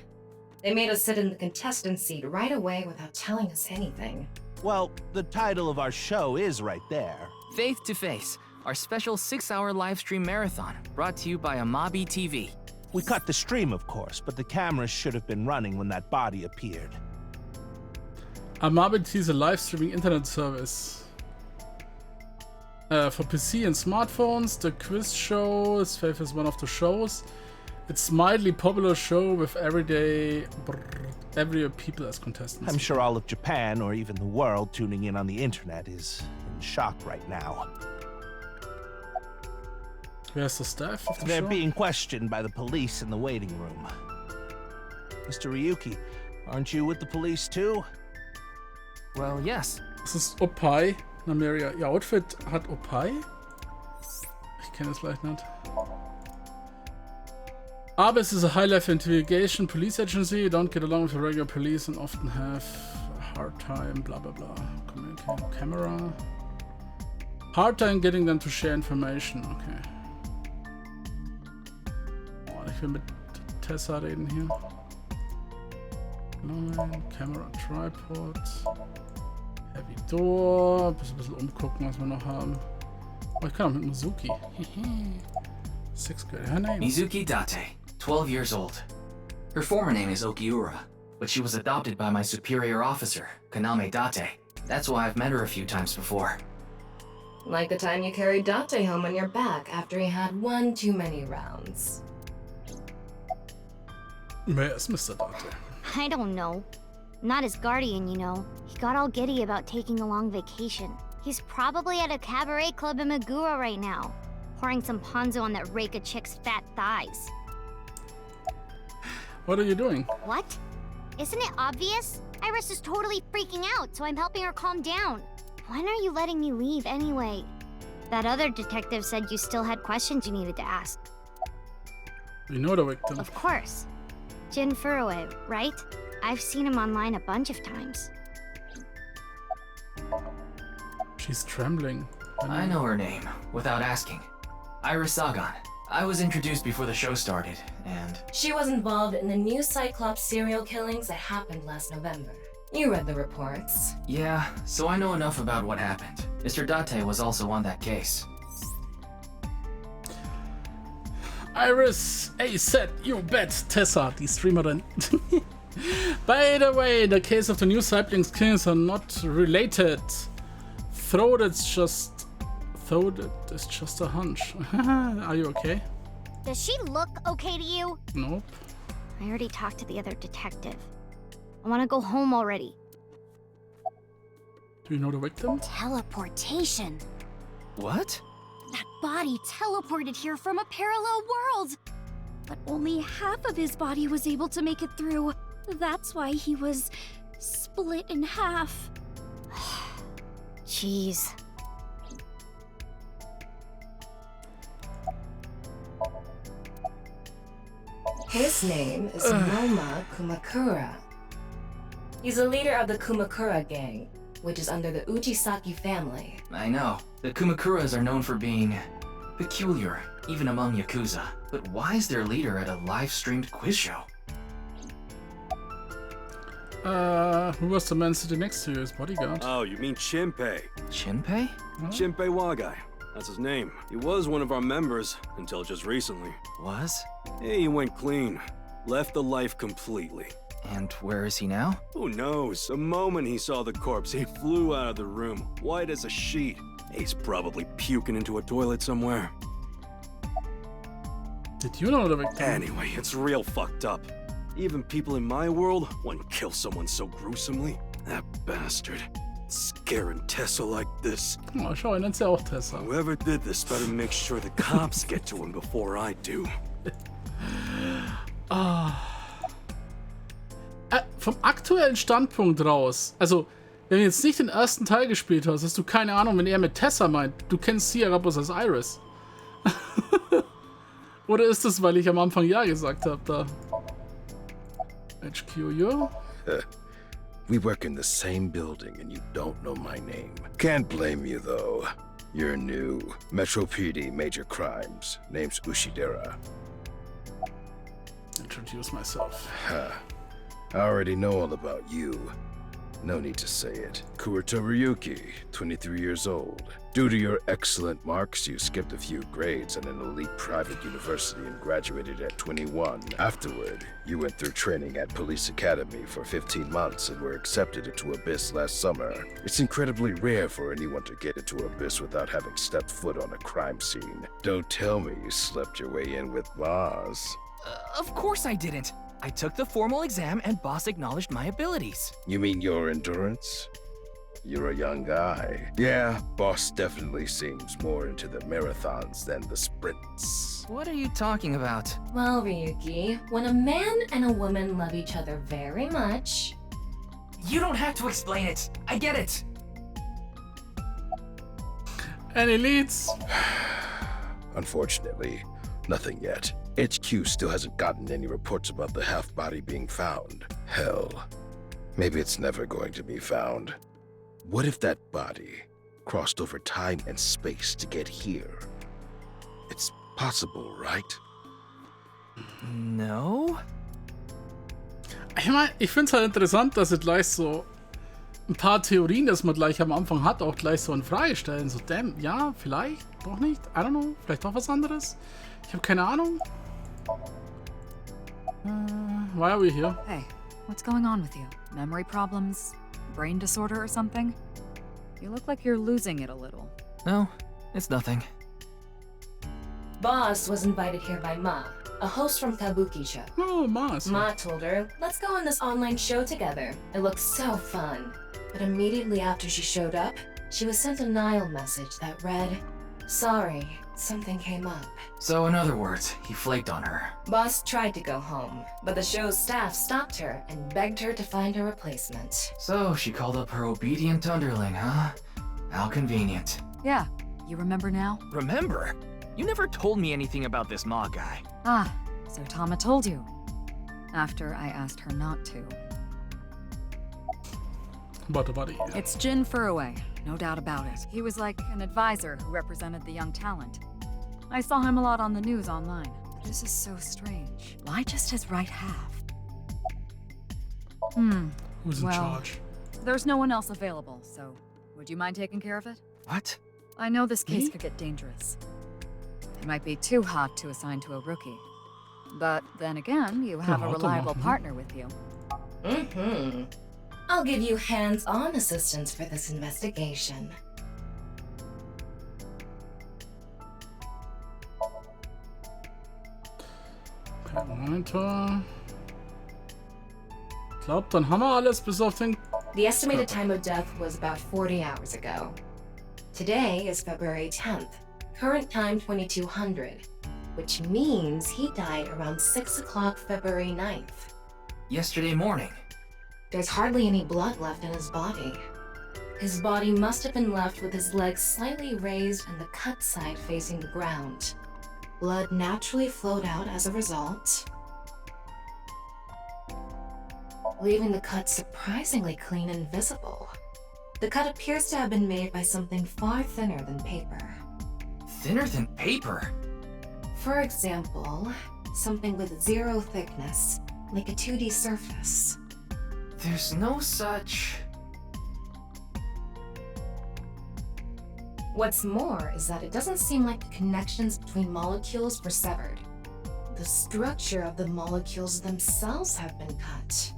E: They made us sit in the contestant seat right away without telling us anything.
D: Well, the title of our show is right there.
G: Faith to Face, our special 6-hour live stream marathon, brought to you by Amabi TV.
D: We cut the stream, of course, but the cameras should have been running when that body appeared.
A: Amabi is a live streaming internet service. For PC and smartphones, the quiz show is Faith is one of the shows. It's a mildly popular show with everyday people as contestants.
D: I'm sure all of Japan, or even the world tuning in on the internet, is in shock right now.
A: Where's the staff of the
D: They're
A: show?
D: being questioned by the police in the waiting room. Mr. Ryuki, aren't you with the police too?
G: Well, yes.
A: Das ist Opai. Namiria. Ihr Outfit hat Opai? Ich kenne es gleich nicht. ABIS is a high-level investigation police agency. You don't get along with the regular police and often have a hard time, blah blah blah. Communicating camera. Hard time getting them to share information. Okay. Oh, ich will mit Tessa reden hier. Line, Camera, Tripod. Heavy Door. Ein bisschen umgucken, was wir noch haben. Oh, ich kann auch mit Mizuki. Sixth grade. Her name?
G: Mizuki Date, 12 years old. Her former name is Okiura, but she was adopted by my superior officer, Kaname Date. That's why I've met her a few times before.
E: Like the time you carried Date home on your back after he had one too many rounds.
A: Wer ist Mr. Date?
L: I don't know. Not his guardian, you know. He got all giddy about taking a long vacation. He's probably at a cabaret club in Meguro right now, pouring some ponzu on that Reika chick's fat thighs.
A: What are you doing?
L: What? Isn't it obvious? Iris is totally freaking out, so I'm helping her calm down. When are you letting me leave anyway? That other detective said you still had questions you needed to ask.
A: You know the victim.
L: Of course. Jin Furue, right? I've seen him online a bunch of times.
A: She's trembling.
G: I know her name, without asking. Iris Sagan. I was introduced before the show started, and...
E: She was involved in the new Cyclops serial killings that happened last November. You read the reports.
G: Yeah, so I know enough about what happened. Mr. Date was also on that case.
A: Iris, AZ, you bet, Tessa, die Streamerin. By the way, the case of the new siblings killings are not related. Thought it's just a hunch. Are you okay?
L: Does she look okay to you?
A: Nope.
L: I already talked to the other detective. I want to go home already.
A: Do you know the victim?
L: Teleportation.
G: What?
S: That body teleported here from a parallel world. But only half of his body was able to make it through. That's why he was split in half.
L: Jeez.
E: His name is Noma Kumakura. He's the leader of the Kumakura gang, which is under the Ujisaki family.
G: I know. The Kumakuras are known for being peculiar, even among Yakuza. But why is their leader at a live-streamed quiz show?
A: Who was the man sitting next to you? His bodyguard.
M: Oh, you mean Shinpei?
G: Shinpei?
M: Shinpei Wagai. That's his name. He was one of our members until just recently.
G: Was?
M: Yeah, he went clean. Left the life completely.
G: And where is he now?
M: Who knows? The moment he saw the corpse, he flew out of the room, white as a sheet. He's probably puking into a toilet somewhere.
A: Did you know the victim?
M: Anyway, it's real fucked up. Even people in my world wouldn't kill someone so gruesomely. That bastard. Scaring Tessa like this.
A: Oh, schau, er nennt sie auch Tessa.
M: Whoever did this better make sure the cops get to him before I do.
A: Vom aktuellen Standpunkt raus, also, wenn du jetzt nicht den ersten Teil gespielt hast, hast du keine Ahnung, wenn er mit Tessa meint. Du kennst Sierra bloß als Iris. Oder ist es, weil ich am Anfang Ja gesagt habe, da? HQ, ja?
N: We work in the same building and you don't know my name. Can't blame you though. You're new. Metro PD, major crimes. Name's Ushidera.
A: Introduce myself.
N: Huh. I already know all about you. No need to say it. Kurito Ryuki, 23 years old. Due to your excellent marks, you skipped a few grades at an elite private university and graduated at 21. Afterward, you went through training at Police Academy for 15 months and were accepted into Abyss last summer. It's incredibly rare for anyone to get into Abyss without having stepped foot on a crime scene. Don't tell me you slept your way in with Boss.
B: Of course I didn't. I took the formal exam and Boss acknowledged my abilities.
N: You mean your endurance? You're a young guy. Yeah, Boss definitely seems more into the marathons than the sprints.
B: What are you talking about?
E: Well, Ryuki, when a man and a woman love each other very much...
B: You don't have to explain it. I get it.
A: Any leads?
N: Unfortunately, nothing yet. HQ still hasn't gotten any reports about the half-body being found. Hell, maybe it's never going to be found. What if that body crossed over time and space to get here? It's possible, right?
B: No?
A: Ich meine, ich finde es halt interessant, dass sie gleich so ein paar Theorien, dass man gleich am Anfang hat, auch gleich so in Frage stellen. So, damn, ja, vielleicht, doch nicht, I don't know, vielleicht doch was anderes. Ich habe keine Ahnung. Why are we here?
P: Hey, what's going on with you? Memory problems? Brain disorder or something? You look like you're losing it a little.
B: No, it's nothing.
E: Boss was invited here by Ma, a host from Kabuki Show.
A: Oh, Ma.
E: Ma told her, let's go on this online show together. It looks so fun. But immediately after she showed up, she was sent a Nile message that read, sorry, something came up.
G: So in other words, he flaked on her.
E: Boss tried to go home, but the show's staff stopped her and begged her to find a replacement.
G: So she called up her obedient underling, huh? How convenient.
P: Yeah, you remember now?
B: Remember? You never told me anything about this Ma guy.
P: Ah, so Tama told you. After I asked her not to.
A: about the body.
P: It's Jin Furroway, no doubt about it. He was like an advisor who represented the young talent. I saw him a lot on the news online. This is so strange. Why just his right half?
A: Who's in charge?
P: There's no one else available, so would you mind taking care of it?
G: What?
P: I know this case could get dangerous. It might be too hot to assign to a rookie. But then again, you have a reliable partner with you.
E: I'll give you hands-on assistance for this investigation.
A: Okay, Monitor. Ich glaube, dann haben wir alles bis auf den...
E: The estimated time of death was about 40 hours ago. Today is February 10th, current time 2200, which means he died around 6 o'clock February 9th.
G: Yesterday morning.
E: There's hardly any blood left in his body. His body must have been left with his legs slightly raised and the cut side facing the ground. Blood naturally flowed out as a result, leaving the cut surprisingly clean and visible. The cut appears to have been made by something far thinner than paper.
G: Thinner than paper?
E: For example, something with 0 thickness, like a 2D surface.
G: There's no such...
E: What's more is that it doesn't seem like the connections between molecules were severed. The structure of the molecules themselves have been cut.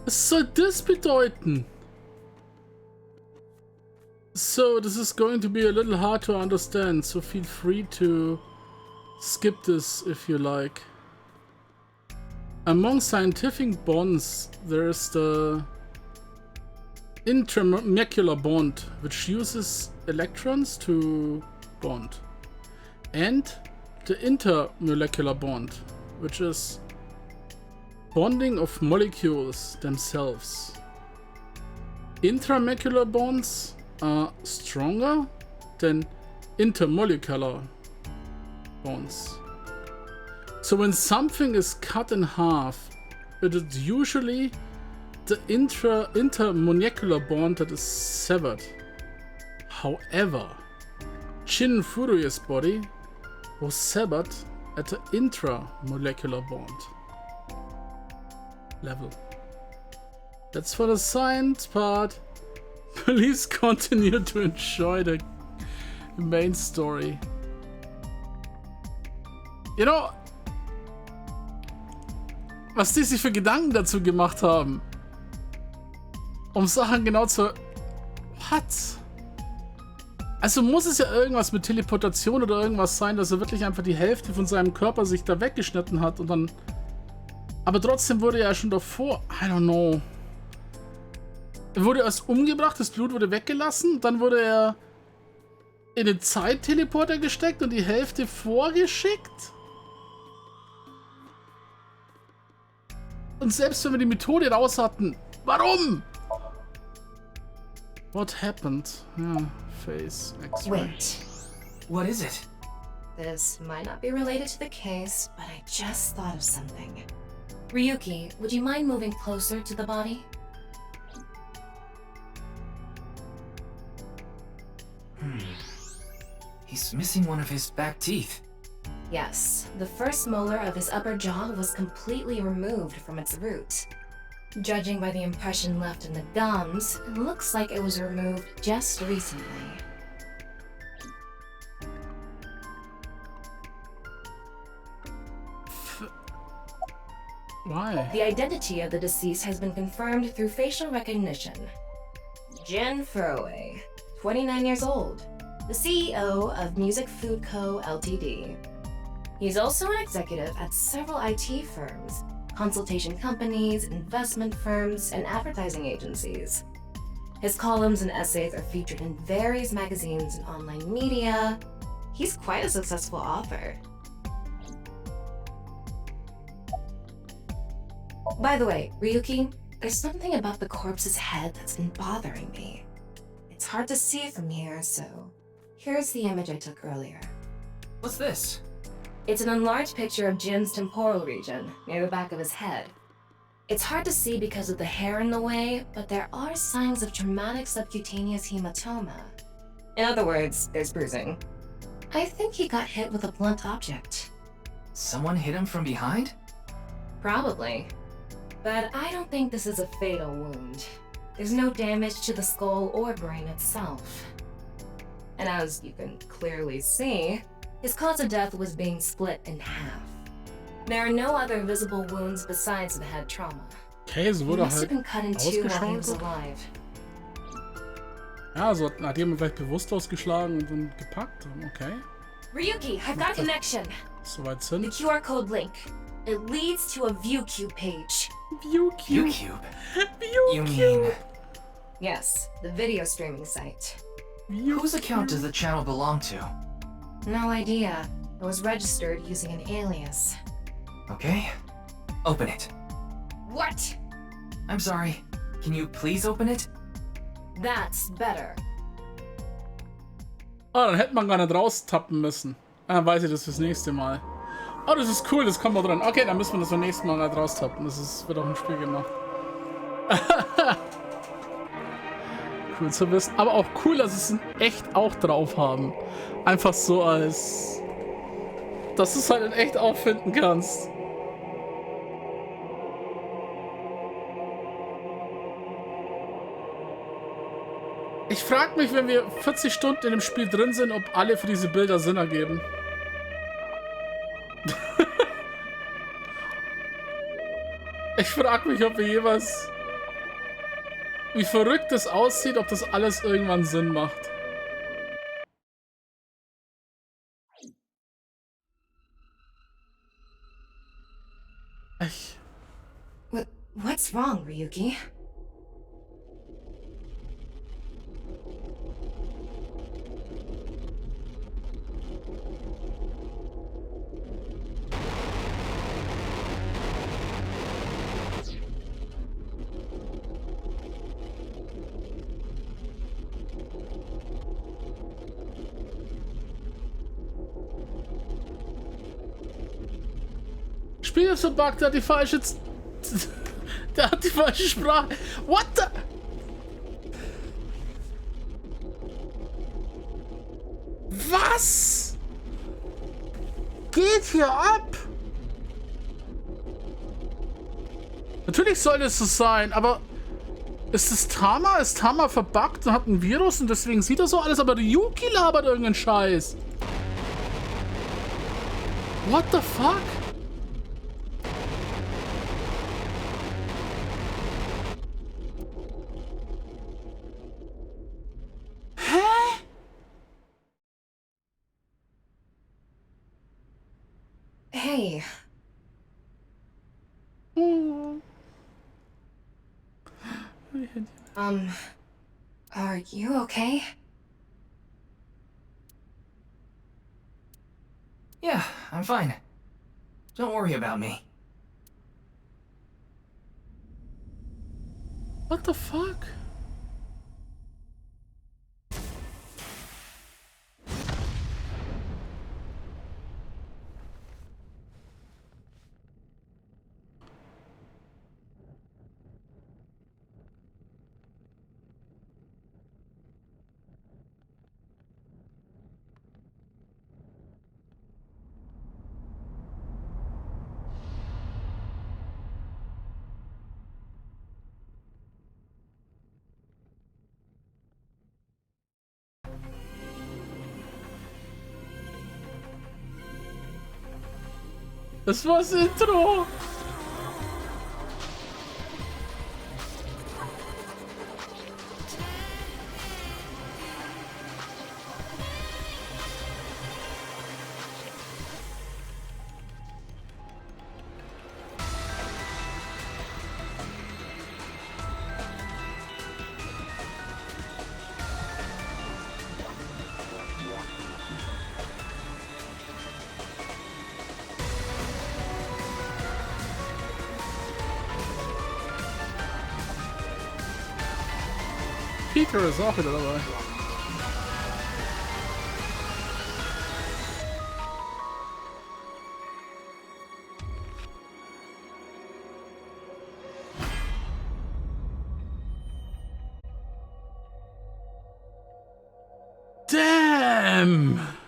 A: Was soll das bedeuten? So, this is going to be a little hard to understand, so feel free to skip this if you like. Among scientific bonds, there is the intermolecular bond, which uses electrons to bond, and the intermolecular bond, which is bonding of molecules themselves. Intramolecular bonds are stronger than intermolecular bonds. So when something is cut in half, it is usually the intermolecular bond that is severed. However, Jin Furuya's body was severed at the intramolecular bond level. That's for the science part. Please continue to enjoy the main story. You know, was die sich für Gedanken dazu gemacht haben, um Sachen genau zu... What? Also muss es ja irgendwas mit Teleportation oder irgendwas sein, dass er wirklich einfach die Hälfte von seinem Körper sich da weggeschnitten hat und dann... Aber trotzdem wurde er ja schon davor... I don't know. Er wurde erst umgebracht, das Blut wurde weggelassen, dann wurde er in den Zeitteleporter gesteckt und die Hälfte vorgeschickt. Und selbst wenn wir die Methode raus hatten, warum? What happened? Yeah, face X-ray.
E: Wait.
G: What is it?
E: This might not be related to the case, but I just thought of something. Ryuki, would you mind moving closer to the body?
G: He's missing one of his back teeth.
E: Yes, the first molar of his upper jaw was completely removed from its root. Judging by the impression left in the gums, it looks like it was removed just recently.
A: Why?
E: The identity of the deceased has been confirmed through facial recognition. Jin Furroway, 29 years old, the CEO of Music Food Co. Ltd. He's also an executive at several IT firms, consultation companies, investment firms, and advertising agencies. His columns and essays are featured in various magazines and online media. He's quite a successful author. By the way, Ryuki, there's something about the corpse's head that's been bothering me. It's hard to see from here, so here's the image I took earlier.
G: What's this?
E: It's an enlarged picture of Jin's temporal region, near the back of his head. It's hard to see because of the hair in the way, but there are signs of traumatic subcutaneous hematoma. In other words, there's bruising. I think he got hit with a blunt object.
G: Someone hit him from behind?
E: Probably. But I don't think this is a fatal wound. There's no damage to the skull or brain itself. And as you can clearly see, his cause of death was being split in half. There are no other visible wounds besides the head trauma.
A: Okay, es
E: He
A: wurde
E: must have
A: halt
E: been cut in two while he was
A: ausgeschaukelt.
E: alive.
A: Ja, also hat jemand vielleicht bewusstlos geschlagen und dann gepackt. Okay.
E: Ryuki, I've got a connection.
A: Soweit
E: The
A: sind.
E: QR code link. It leads to a ViewCube page.
G: ViewCube? You mean...
E: Yes, the video streaming site.
G: Whose account does the channel belong to?
E: No idea. It was registered using an alias.
G: Okay. Open it.
E: What?
G: I'm sorry. Can you please open it?
E: That's better.
A: Oh, dann hätte man gar nicht raustappen müssen. Dann weiß ich das fürs nächste Mal. Oh, das ist cool, das kommt noch dran. Okay, dann müssen wir das beim nächsten Mal nicht raustappen. Wird auch im Spiel gemacht. Cool zu wissen. Aber auch cool, dass sie es in echt auch drauf haben. Einfach so als... dass du es halt in echt auch finden kannst. Ich frage mich, wenn wir 40 Stunden in dem Spiel drin sind, ob alle für diese Bilder Sinn ergeben. Ich frage mich, ob wir jeweils... wie verrückt es aussieht, ob das alles irgendwann Sinn macht.
E: What's wrong, Ryuki?
A: Spiel ist verbuggt, der hat die falsche... der hat die falsche Sprache. What the... Was? Geht hier ab? Natürlich soll es so sein, aber... ist es Tama? Ist Tama verbuggt und hat ein Virus und deswegen sieht er so alles, aber Ryuki labert irgendeinen Scheiß. What the fuck?
E: Hey. Are you okay?
G: Yeah, I'm fine. Don't worry about me.
A: What the fuck? Das war's Intro. Peter ist auch wieder dabei. Bam!